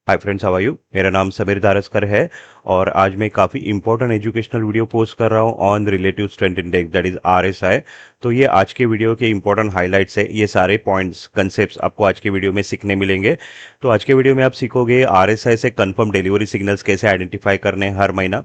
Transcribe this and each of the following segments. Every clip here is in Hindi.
Hi friends, how are you. मेरा नाम समीर दारस्कर है और आज मैं काफ़ी इंपॉर्टेंट एजुकेशनल वीडियो पोस्ट कर रहा हूँ on relative strength index, that is RSI. तो ये आज के वीडियो के इंपॉर्टेंट हाइलाइट्स है। ये सारे पॉइंट्स कंसेप्ट्स आपको आज के वीडियो में सीखने मिलेंगे। तो आज के वीडियो में आप सीखोगे आरएसआई से कंफर्म डिलीवरी सिग्नल्स कैसे आइडेंटिफाई करने हैं हर महीना।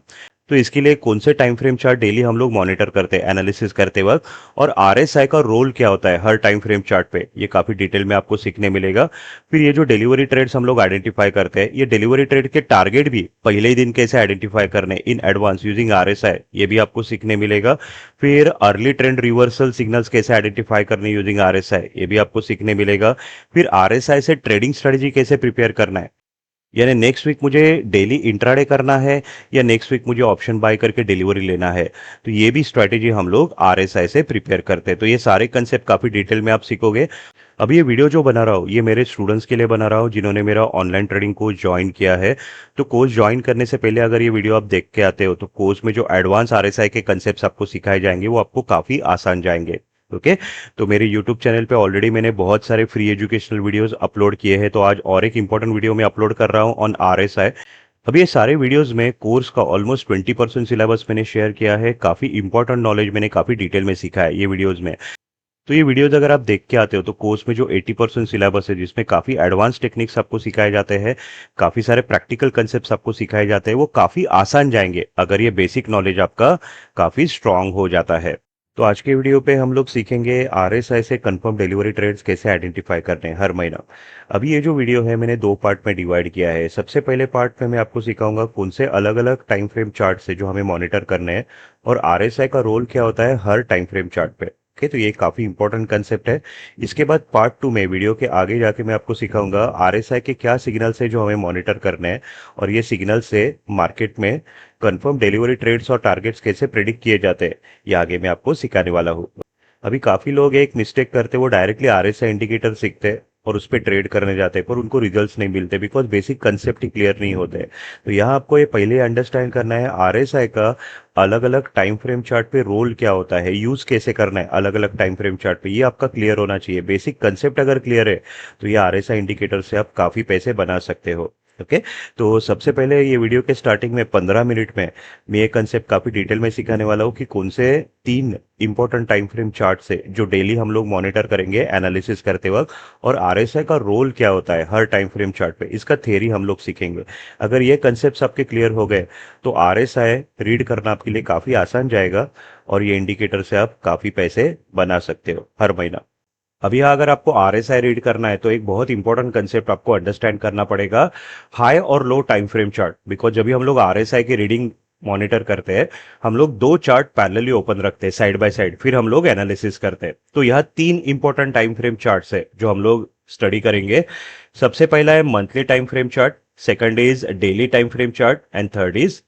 तो इसके लिए कौन से टाइम फ्रेम चार्ट डेली हम लोग मॉनिटर करते हैं एनालिसिस करते वक्त, और आरएसआई का रोल क्या होता है हर टाइम फ्रेम चार्ट पे, ये काफ़ी डिटेल में आपको सीखने मिलेगा। फिर ये जो डिलीवरी ट्रेड्स हम लोग आइडेंटिफाई करते हैं, ये डिलीवरी ट्रेड के टारगेट भी पहले ही दिन कैसे आइडेंटिफाई करने इन एडवांस यूजिंग आरएसआई, ये भी आपको सीखने मिलेगा। फिर अर्ली ट्रेंड रिवर्सल सिग्नल्स कैसे आइडेंटिफाई करने यूजिंग आरएसआई, ये भी आपको सीखने मिलेगा। फिर आरएसआई से ट्रेडिंग स्ट्रेटेजी कैसे प्रिपेयर करना है, यानी नेक्स्ट वीक मुझे डेली इंट्राडे करना है या नेक्स्ट वीक मुझे ऑप्शन बाय करके डिलीवरी लेना है, तो ये भी स्ट्रैटेजी हम लोग आरएसआई से प्रिपेयर करते हैं। तो ये सारे कंसेप्ट काफ़ी डिटेल में आप सीखोगे। अभी ये वीडियो जो बना रहा हूँ ये मेरे स्टूडेंट्स के लिए बना रहा हूँ जिन्होंने मेरा ऑनलाइन ट्रेडिंग कोर्स ज्वाइन किया है। तो कोर्स ज्वाइन करने से पहले अगर ये वीडियो आप देख के आते हो तो कोर्स में जो एडवांस आरएसआई के कंसेप्ट आपको सिखाए जाएंगे वो आपको काफ़ी आसान जाएंगे। ओके। तो मेरे यूट्यूब चैनल पे ऑलरेडी मैंने बहुत सारे फ्री एजुकेशनल वीडियोस अपलोड किए हैं, तो आज और एक इंपॉर्टेंट वीडियो मैं अपलोड कर रहा हूँ ऑन आरएसआई। अब ये सारे वीडियोस में कोर्स का ऑलमोस्ट 20% सिलेबस मैंने शेयर किया है। काफ़ी इंपॉर्टेंट नॉलेज मैंने काफ़ी डिटेल में सीखा है ये वीडियोस में। तो ये वीडियोस अगर आप देख के आते हो तो कोर्स में जो 80% सिलेबस है जिसमें काफ़ी एडवांस टेक्निक्स आपको सिखाए जाते हैं, काफ़ी सारे प्रैक्टिकल कंसेप्ट्स आपको सिखाए जाते हैं, वो काफ़ी आसान जाएंगे अगर ये बेसिक नॉलेज आपका काफ़ी स्ट्रांग हो जाता है। तो आज के वीडियो पे हम लोग सीखेंगे आरएसआई से कंफर्म डिलीवरी ट्रेड्स कैसे आइडेंटिफाई करने हैं हर महीना। अभी ये जो वीडियो है मैंने दो पार्ट में डिवाइड किया है। सबसे पहले पार्ट में मैं आपको सिखाऊंगा कौन से अलग अलग टाइम फ्रेम चार्ट से जो हमें मॉनिटर करने हैं और आरएसआई का रोल क्या होता है हर टाइम फ्रेम चार्ट पे। ओके, तो ये काफ़ी इंपॉर्टेंट कंसेप्ट है। इसके बाद पार्ट टू में वीडियो के आगे जाके मैं आपको सिखाऊंगा आरएसआई के क्या सिग्नल्स है जो हमें मॉनिटर करने हैं और ये सिग्नल से मार्केट में कंफर्म डिलीवरी ट्रेड्स और टारगेट्स कैसे प्रेडिक्ट किए जाते हैं, ये आगे मैं आपको सिखाने वाला हूँ। अभी काफ़ी लोग एक मिस्टेक करते हैं, वो डायरेक्टली आरएसआई इंडिकेटर सीखते हैं और उस पर ट्रेड करने जाते हैं पर उनको रिजल्ट्स नहीं मिलते because basic concept he clear नहीं होते। तो यहाँ आपको ये पहले अंडरस्टैंड करना है आरएसआई का अलग अलग टाइम फ्रेम चार्ट पे रोल क्या होता है, यूज कैसे करना है अलग अलग टाइम फ्रेम चार्ट पे, ये आपका क्लियर होना चाहिए। बेसिक कंसेप्ट अगर क्लियर है तो ये आरएसआई इंडिकेटर से आप काफ़ी पैसे बना सकते हो। ओके। तो सबसे पहले ये वीडियो के स्टार्टिंग में 15 मिनट में मैं ये कंसेप्ट काफ़ी डिटेल में सिखाने वाला हूँ कि कौन से तीन इंपॉर्टेंट टाइम फ्रेम चार्ट से जो डेली हम लोग मॉनिटर करेंगे एनालिसिस करते वक्त, और आरएसआई का रोल क्या होता है हर टाइम फ्रेम चार्ट पे, इसका थ्योरी हम लोग सीखेंगे। अगर ये कंसेप्ट आपके क्लियर हो गए तो आरएसआई रीड करना आपके लिए काफ़ी आसान जाएगा और ये इंडिकेटर से आप काफ़ी पैसे बना सकते हो हर महीना। अब यहाँ अगर आपको आरएसआई रीड करना है तो एक बहुत इंपॉर्टेंट कंसेप्ट आपको अंडरस्टैंड करना पड़ेगा, हाई और लो टाइम फ्रेम चार्ट। बिकॉज जब भी हम लोग आरएसआई की रीडिंग मॉनिटर करते हैं हम लोग दो चार्ट पैरेलली ओपन रखते हैं साइड बाय साइड, फिर हम लोग एनालिसिस करते हैं। तो यह तीन इंपॉर्टेंट टाइम फ्रेम चार्ट्स है जो हम लोग स्टडी करेंगे। सबसे पहला है monthly time frame chart, second is daily time frame chart and third is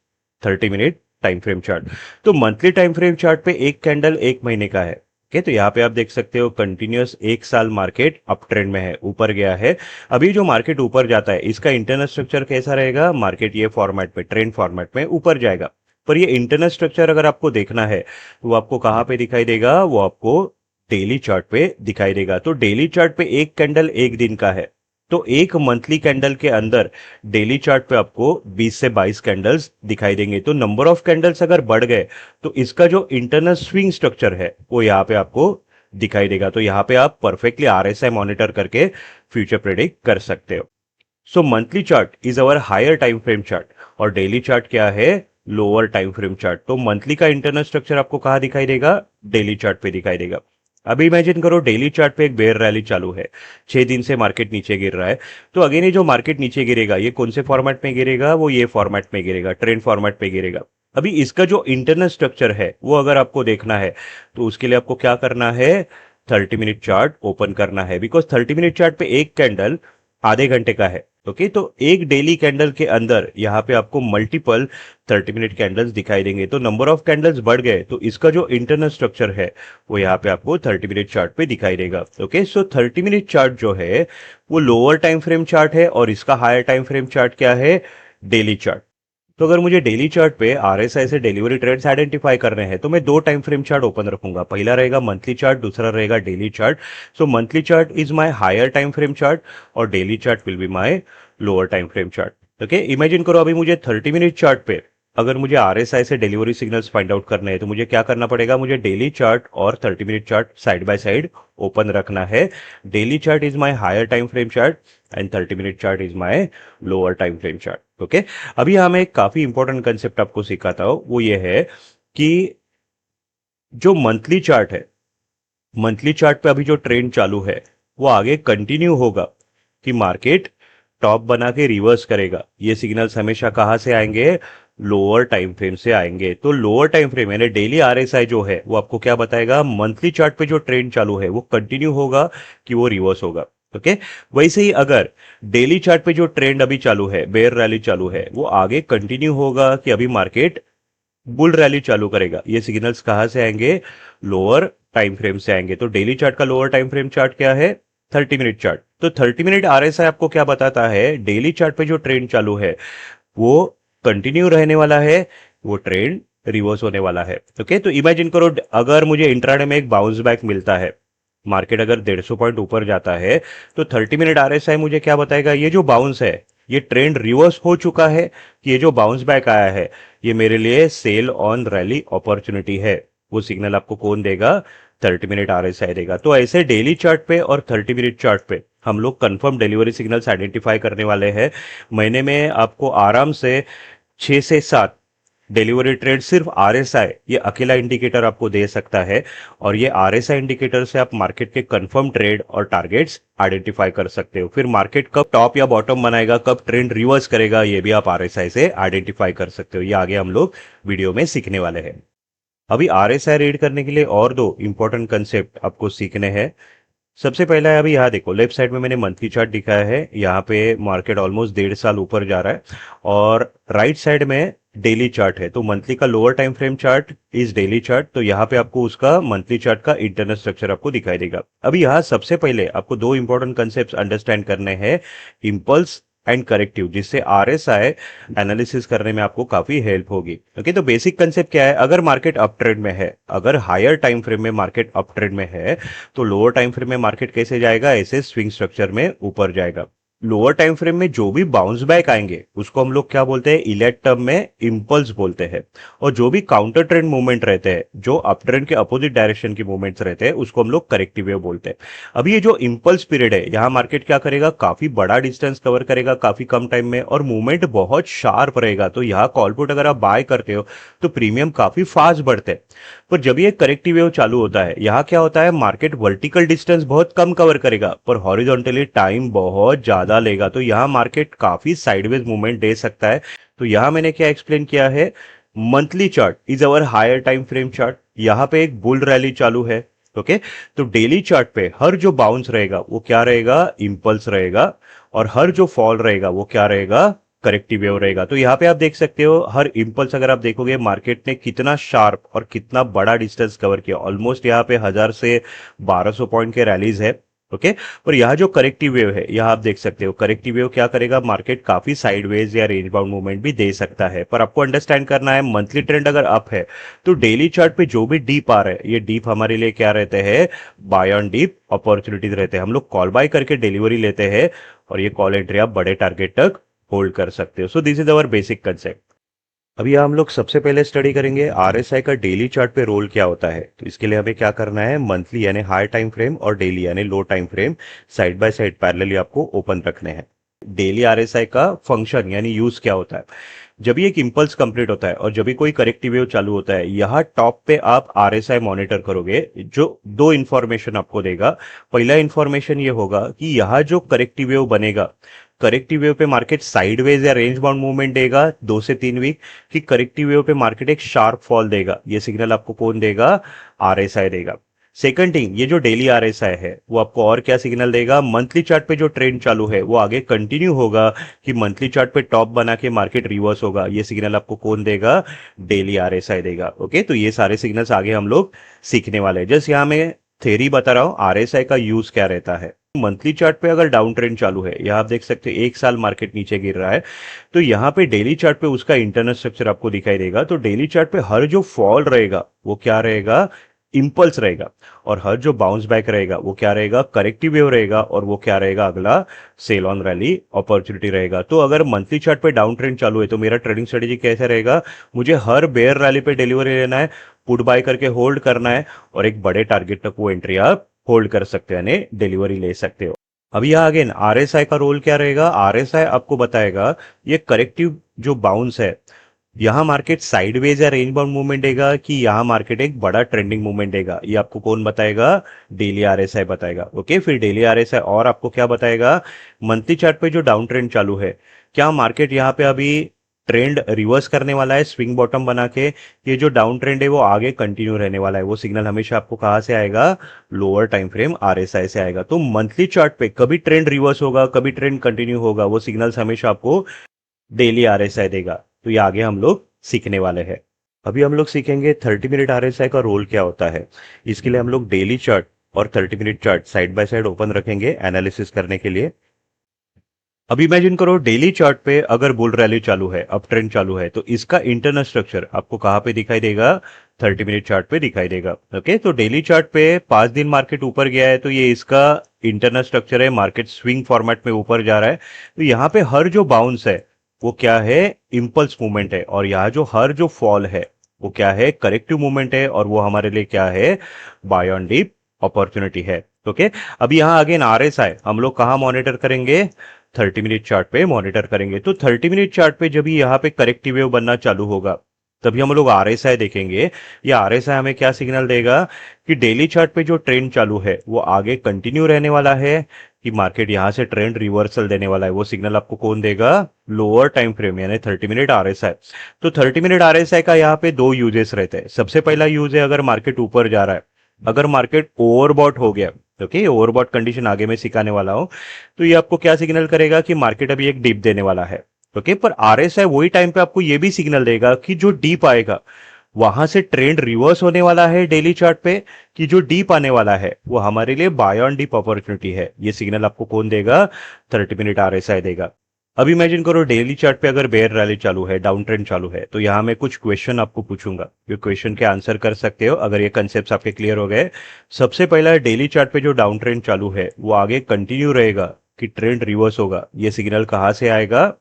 30 minute time frame chart. तो मंथली टाइम फ्रेम चार्ट पे एक कैंडल एक महीने का है। ओके, तो यहाँ पे आप देख सकते हो कंटिन्यूअस एक साल मार्केट अप ट्रेंड में है, ऊपर गया है। अभी जो मार्केट ऊपर जाता है इसका इंटरनल स्ट्रक्चर कैसा रहेगा, मार्केट ये फॉर्मेट में ट्रेंड फॉर्मेट में ऊपर जाएगा। पर ये इंटरनल स्ट्रक्चर अगर आपको देखना है तो वो आपको कहाँ पे दिखाई देगा, वो आपको डेली चार्ट पे दिखाई देगा। तो डेली चार्ट पे एक कैंडल एक दिन का है, तो एक मंथली कैंडल के अंदर डेली चार्ट पे आपको 20 से 22 कैंडल्स दिखाई देंगे। तो नंबर ऑफ कैंडल्स अगर बढ़ गए तो इसका जो इंटरनल स्विंग स्ट्रक्चर है वो यहाँ पे आपको दिखाई देगा। तो यहाँ पे आप परफेक्टली आरएसआई मॉनिटर करके फ्यूचर प्रेडिक्ट कर सकते हो। So monthly chart is our higher time frame chart और डेली चार्ट क्या है, लोअर टाइम फ्रेम चार्ट। तो मंथली का इंटरनल स्ट्रक्चर आपको कहाँ दिखाई देगा, डेली चार्ट पे दिखाई देगा। अभी इमेजिन करो डेली चार्ट पे एक बेयर रैली चालू है, 6 दिन से मार्केट नीचे गिर रहा है। तो अगेन ये जो मार्केट नीचे गिरेगा ये कौन से फॉर्मेट में गिरेगा, वो ये फॉर्मेट में गिरेगा, ट्रेंड फॉर्मेट पे गिरेगा। अभी इसका जो इंटरनल स्ट्रक्चर है वो अगर आपको देखना है तो उसके लिए आपको क्या करना है, 30 मिनट चार्ट ओपन करना है। बिकॉज 30 मिनट चार्ट पे एक कैंडल आधे घंटे का है। ओके, तो एक डेली कैंडल के अंदर यहाँ पे आपको मल्टीपल 30 मिनट कैंडल्स दिखाई देंगे। तो नंबर ऑफ कैंडल्स बढ़ गए तो इसका जो इंटरनल स्ट्रक्चर है वो यहाँ पे आपको 30 मिनट चार्ट पे दिखाई देगा। ओके, सो 30 मिनट चार्ट जो है वो लोअर टाइम फ्रेम चार्ट है और इसका हायर टाइम फ्रेम चार्ट क्या है, डेली चार्ट। तो अगर मुझे डेली चार्ट पे आरएसआई से डिलीवरी ट्रेंड्स आइडेंटिफाई करने हैं तो मैं दो टाइम फ्रेम चार्ट ओपन रखूंगा, पहला रहेगा मंथली चार्ट, दूसरा रहेगा daily chart. So monthly chart is my higher time frame chart और daily chart will be my lower time frame chart. Okay, imagine करो अभी मुझे 30 मिनट चार्ट पे अगर मुझे आरएसआई से डिलीवरी सिग्नल्स फाइंड आउट करने हैं तो मुझे क्या करना पड़ेगा, मुझे डेली चार्ट और 30 minute chart side by side open रखना है। Daily chart is my higher time frame chart and 30 minute chart is my lower time frame chart. Okay, अभी यहाँ मैं एक काफी इंपॉर्टेंट कंसेप्ट आपको सिखाता हूँ, वो ये है कि जो मंथली चार्ट है, मंथली चार्ट पे अभी जो ट्रेंड चालू है वो आगे कंटिन्यू होगा कि मार्केट टॉप बना के रिवर्स करेगा। ये सिग्नल्स हमेशा कहां से आएंगे, लोअर टाइम फ्रेम से आएंगे। तो लोअर टाइम फ्रेम यानी डेली आरएसआई जो है वो आपको क्या बताएगा, मंथली चार्ट पे जो ट्रेंड चालू है वो कंटिन्यू होगा कि वो रिवर्स होगा। ओके, वैसे ही अगर डेली चार्ट पे जो ट्रेंड अभी चालू है, बेयर रैली चालू है, वो आगे कंटिन्यू होगा कि अभी मार्केट बुल रैली चालू करेगा। ये सिग्नल्स कहां से आएंगे, लोअर टाइम फ्रेम से आएंगे। तो डेली चार्ट का लोअर टाइम फ्रेम चार्ट क्या है, 30 मिनट चार्ट। तो 30 मिनट आरएसआई आपको क्या बताता है, डेली चार्ट पे जो ट्रेंड चालू है वो कंटिन्यू रहने वाला है, वो ट्रेंड रिवर्स होने वाला है। ओके, तो इमेजिन करो अगर मुझे इंट्राडे में एक बाउंस बैक मिलता है, मार्केट अगर 150 पॉइंट ऊपर जाता है, तो 30 मिनट आरएसआई मुझे क्या बताएगा, ये जो बाउंस है ये ट्रेंड रिवर्स हो चुका है कि ये जो बाउंस बैक आया है ये मेरे लिए सेल ऑन रैली अपॉर्चुनिटी है। वो सिग्नल आपको कौन देगा, 30 मिनट आरएसआई देगा। तो ऐसे डेली चार्ट पे और 30 मिनट चार्ट पे हम लोग कंफर्म डिलीवरी सिग्नल्स आइडेंटिफाई करने वाले हैं। महीने में आपको आराम से 6 से 7 डिलीवरी ट्रेड सिर्फ आरएसआई ये अकेला इंडिकेटर आपको दे सकता है, और ये आरएसआई इंडिकेटर से आप मार्केट के कंफर्म ट्रेड और टारगेट्स आइडेंटिफाई कर सकते हो। फिर मार्केट कब टॉप या बॉटम बनाएगा, कब ट्रेंड रिवर्स करेगा, ये भी आप आरएसआई से आइडेंटिफाई कर सकते हो। ये आगे हम लोग वीडियो में सीखने वाले हैं। अभी आरएसआई रीड करने के लिए और दो इंपॉर्टेंट कंसेप्ट आपको सीखने हैं। सबसे पहला है, अभी यहाँ देखो लेफ्ट साइड में मैंने मंथली चार्ट दिखाया है, यहाँ पे मार्केट ऑलमोस्ट 1.5 साल ऊपर जा रहा है। और राइट साइड में डेली चार्ट है, तो मंथली का lower time frame chart is daily chart. तो यहाँ पे आपको उसका मंथली चार्ट का इंटरनल स्ट्रक्चर आपको दिखाई देगा। अभी यहाँ सबसे पहले आपको दो इंपॉर्टेंट कंसेप्ट अंडरस्टैंड करने हैं, इंपल्स एंड करेक्टिव, जिससे आरएसआई एनालिसिस करने में आपको काफी हेल्प होगी। ओके, तो बेसिक कंसेप्ट क्या है, अगर मार्केट अप ट्रेंड में है, अगर हायर टाइम फ्रेम में मार्केट अप ट्रेंड में है, तो लोअर टाइम फ्रेम में मार्केट कैसे जाएगा, ऐसे स्विंग स्ट्रक्चर में ऊपर जाएगा। लोअर टाइम फ्रेम में जो भी बाउंस बैक आएंगे उसको हम लोग क्या बोलते हैं, इलेक्ट टर्म में इंपल्स बोलते हैं। और जो भी काउंटर ट्रेंड मूवमेंट रहते हैं, जो अप ट्रेंड के अपोजिट डायरेक्शन की मूवमेंट्स रहते हैं, उसको हम लोग करेक्टिव वेव बोलते हैं। अभी ये जो इंपल्स पीरियड है, यहाँ मार्केट क्या करेगा, काफी बड़ा डिस्टेंस कवर करेगा काफी कम टाइम में, और मूवमेंट बहुत शार्प रहेगा। तो यहाँ कॉल पुट अगर आप बाय करते हो तो प्रीमियम काफी फास्ट बढ़ते हैं। पर जब ये करेक्टिव वेव चालू होता है, यहाँ क्या होता है, मार्केट वर्टिकल डिस्टेंस बहुत कम कवर करेगा पर हॉरिजॉन्टली टाइम बहुत ज्यादा लेगा। तो यहाँ मार्केट काफी साइडवेज मूवमेंट दे सकता है। तो यहाँ मैंने क्या एक्सप्लेन किया है, monthly chart is our higher time frame chart, यहाँ पे एक बुल रैली चालू है। ओके, तो डेली चार्ट पे हर जो बाउंस रहेगा वो क्या रहेगा, इंपल्स रहेगा, और हर जो फॉल रहेगा वो क्या रहेगा, करेक्टिव वेव रहेगा। तो यहाँ पे आप देख सकते हो हर इंपल्स अगर आप देखोगे मार्केट ने कितना शार्प और कितना बड़ा डिस्टेंस कवर किया, ऑलमोस्ट यहाँ पे 1000 से 1200 पॉइंट के रैलीज है। ओके, और यहाँ जो करेक्टिव वेव है, यहाँ आप देख सकते हो करेक्टिव वेव क्या करेगा, मार्केट काफी साइडवेज या रेंज बाउंड मूवमेंट भी दे सकता है। पर आपको अंडरस्टैंड करना है, मंथली ट्रेंड अगर अप है तो डेली चार्ट पे जो भी डीप आ रहा है, ये डीप हमारे लिए क्या रहते हैं, बाय ऑन डीप अपॉर्चुनिटीज रहते हैं। हम लोग कॉल बाय करके डिलीवरी लेते हैं, और ये कॉल एंट्री आप बड़े टारगेट तक होल्ड कर सकते हो। सो this is our basic concept. अभी हम लोग सबसे पहले स्टडी करेंगे आरएसआई का डेली चार्ट पे रोल क्या होता है। तो इसके लिए हमें क्या करना है, मंथली यानी हाई टाइम फ्रेम और डेली यानी low time frame side by side parallelly आपको ओपन रखने हैं। डेली आरएसआई का फंक्शन यानी यूज क्या होता है, जब भी एक इंपल्स कंप्लीट होता है और जब भी कोई करेक्टिव वेव चालू होता है, यहाँ टॉप पे आप आरएसआई मॉनिटर करोगे, जो दो इंफॉर्मेशन आपको देगा। पहला इंफॉर्मेशन ये होगा कि यहाँ जो करेक्टिव वेव बनेगा, करेक्टिव वेव पे मार्केट साइडवेज या रेंज बाउंड मूवमेंट देगा 2 से 3 वीक, कि करेक्टिव वेव पे मार्केट एक शार्प फॉल देगा। ये सिग्नल आपको कौन देगा, आरएसआई देगा। सेकंड थिंग, ये जो डेली आरएसआई है वो आपको और क्या सिग्नल देगा, मंथली चार्ट पे जो ट्रेंड चालू है वो आगे कंटिन्यू होगा कि मंथली चार्ट पे टॉप बना के मार्केट रिवर्स होगा। ये सिग्नल आपको कौन देगा, डेली आरएसआई देगा। ओके, तो ये सारे सिग्नल्स आगे हम लोग सीखने वाले हैं। जस्ट यहाँ मैं थ्योरी बता रहा हूँ आरएसआई का यूज क्या रहता है। मंथली चार्ट पे अगर डाउन ट्रेंड चालू है, यहाँ आप देख सकते हैं 1 साल मार्केट नीचे गिर रहा है, तो यहाँ पे डेली चार्ट पे उसका इंटरनल स्ट्रक्चर आपको दिखाई देगा। तो डेली चार्ट पे हर जो फॉल रहेगा वो क्या रहेगा, करेक्टिव वेव रहेगा। इम्पल्स रहेगा, और हर जो बाउंस बैक रहेगा वो क्या रहेगा, करेक्टिव वेव रहेगा, और वो क्या रहेगा, अगला सेल ऑन रैली अपॉर्चुनिटी रहेगा। तो अगर मंथली चार्ट पे डाउन ट्रेंड चालू है तो मेरा ट्रेडिंग स्ट्रेटेजी कैसे रहेगा, मुझे हर बेयर रैली पे डिलीवरी लेना है, पुट बाय करके होल्ड करना है, और एक बड़े टारगेट तक वो एंट्री आप होल्ड कर सकते हैं, यानी डिलीवरी ले सकते हो। अब यहाँ अगेन आरएसआई का रोल क्या रहेगा, आरएसआई आपको बताएगा ये करेक्टिव जो बाउंस है, यहाँ मार्केट साइडवेज या रेंज बाउंड मूवमेंट देगा कि यहाँ मार्केट एक बड़ा ट्रेंडिंग मूवमेंट देगा, ये आपको कौन बताएगा, डेली आरएसआई बताएगा। ओके, फिर डेली आरएसआई और आपको क्या बताएगा, मंथली चार्ट पे जो डाउन ट्रेंड चालू है, क्या मार्केट यहाँ पे अभी ट्रेंड रिवर्स करने वाला है स्विंग बॉटम बना के, ये जो डाउन ट्रेंड है वो आगे कंटिन्यू रहने वाला है। वो सिग्नल हमेशा आपको कहां से आएगा, लोअर टाइम फ्रेम आरएसआई से आएगा। तो मंथली चार्ट पे कभी ट्रेंड रिवर्स होगा, कभी ट्रेंड कंटिन्यू होगा, वो सिग्नल्स हमेशा आपको डेली आरएसआई देगा। तो ये आगे हम लोग सीखने वाले हैं। अभी हम लोग सीखेंगे 30 मिनट आरएसआई का रोल क्या होता है। इसके लिए हम लोग डेली चार्ट और 30 minute chart side by side open रखेंगे एनालिसिस करने के लिए। अब इमेजिन करो डेली चार्ट पे अगर बुल रैली चालू है, अप ट्रेंड चालू है, तो इसका इंटरनल स्ट्रक्चर आपको कहां पे दिखाई देगा, 30 मिनट चार्ट पे दिखाई देगा। ओके, तो डेली चार्ट पे 5 दिन मार्केट ऊपर गया है तो ये इसका इंटरनल स्ट्रक्चर है, मार्केट स्विंग फॉर्मेट में ऊपर जा रहा है। तो यहाँ पे हर जो बाउंस है वो क्या है, इम्पल्स मूवमेंट है, और यहाँ जो हर जो फॉल है वो क्या है, करेक्टिव मूवमेंट है, और वो हमारे लिए क्या है, बाय ऑन डीप अपॉर्चुनिटी है। ओके, अब यहाँ अगेन आरएसआई हम लोग कहाँ मॉनिटर करेंगे, 30 मिनट चार्ट पे मॉनिटर करेंगे। तो 30 मिनट चार्ट पे जब यहाँ पे करेक्टिव वेव बनना चालू होगा तभी हम लोग आरएसआई देखेंगे। या आरएसआई हमें क्या सिग्नल देगा कि डेली चार्ट पे जो ट्रेंड चालू है वो आगे कंटिन्यू रहने वाला है, कि मार्केट यहां से ट्रेंड रिवर्सल देने वाला है। वो सिग्नल आपको कौन देगा, लोअर टाइम फ्रेम यानी 30 मिनट आरएसआई। तो 30 मिनट आरएसआई का यहाँ पे दो यूजेस रहते हैं। सबसे पहला यूज है अगर मार्केट ऊपर जा रहा है, अगर मार्केट ओवरबॉट हो गया, ओके, ओवरबॉट कंडीशन आगे में सिखाने वाला हूं, तो ये आपको क्या सिग्नल करेगा कि मार्केट अभी एक डीप देने वाला है। ओके, पर आरएसआई वही टाइम पे आपको ये भी सिग्नल देगा कि जो डीप आएगा वहां से ट्रेंड रिवर्स होने वाला है डेली चार्ट पे, कि जो डीप आने वाला है वो हमारे लिए बाय ऑन डीप अपॉर्चुनिटी है। ये सिग्नल आपको कौन देगा, 30 मिनट आरएसआई देगा। अब इमेजिन करो डेली चार्ट पे अगर बेयर रैली चालू है, डाउन ट्रेंड चालू है, तो यहां मैं कुछ क्वेश्चन आपको पूछूंगा, ये क्वेश्चन के आंसर कर सकते हो अगर ये कंसेप्ट आपके क्लियर हो गए। सबसे पहला डेली चार्ट पे जो डाउन ट्रेंड चालू है वो आगे कंटिन्यू रहेगा कि ट्रेंड रिवर्स होगा, ये सिग्नल कहां से आएगा,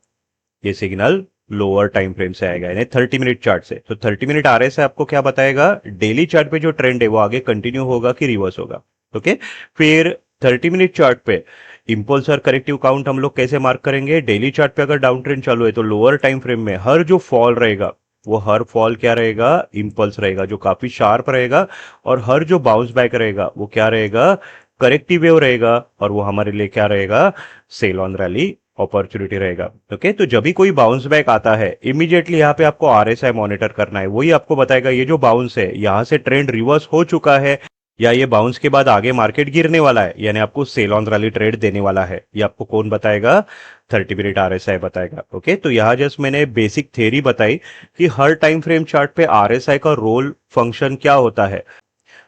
ये सिग्नल लोअर टाइम फ्रेम से आएगा यानी 30 मिनट चार्ट से। तो 30 मिनट आरएसआई आपको क्या बताएगा, डेली चार्ट पे जो ट्रेंड है वो आगे कंटिन्यू होगा कि रिवर्स होगा। ओके, फिर 30 मिनट चार्ट पे इंपल्स और करेक्टिव काउंट हम लोग कैसे मार्क करेंगे, डेली चार्ट पे अगर डाउन ट्रेंड चालू है तो लोअर टाइम फ्रेम में हर जो फॉल रहेगा वो हर फॉल क्या रहेगा, इंपल्स रहेगा जो काफी शार्प रहेगा, और हर जो बाउंस बैक रहेगा वो क्या रहेगा, करेक्टिव वेव रहेगा, और वो हमारे लिए क्या रहेगा, सेल ऑन रैली अपॉर्चुनिटी रहेगा। ओके, तो जब भी कोई बाउंस बैक आता है इमीडिएटली यहाँ पे आपको आरएसआई मॉनिटर करना है, वही आपको बताएगा ये जो बाउंस है यहाँ से ट्रेंड रिवर्स हो चुका है, या ये बाउंस के बाद आगे मार्केट गिरने वाला है, यानी आपको सेल ऑन रैली ट्रेड देने वाला है। ये आपको कौन बताएगा, 30 मिनट आरएसआई बताएगा। ओके, तो यहाँ जस्ट मैंने बेसिक थ्योरी बताई कि हर टाइम फ्रेम चार्ट पे आरएसआई का रोल फंक्शन क्या होता है।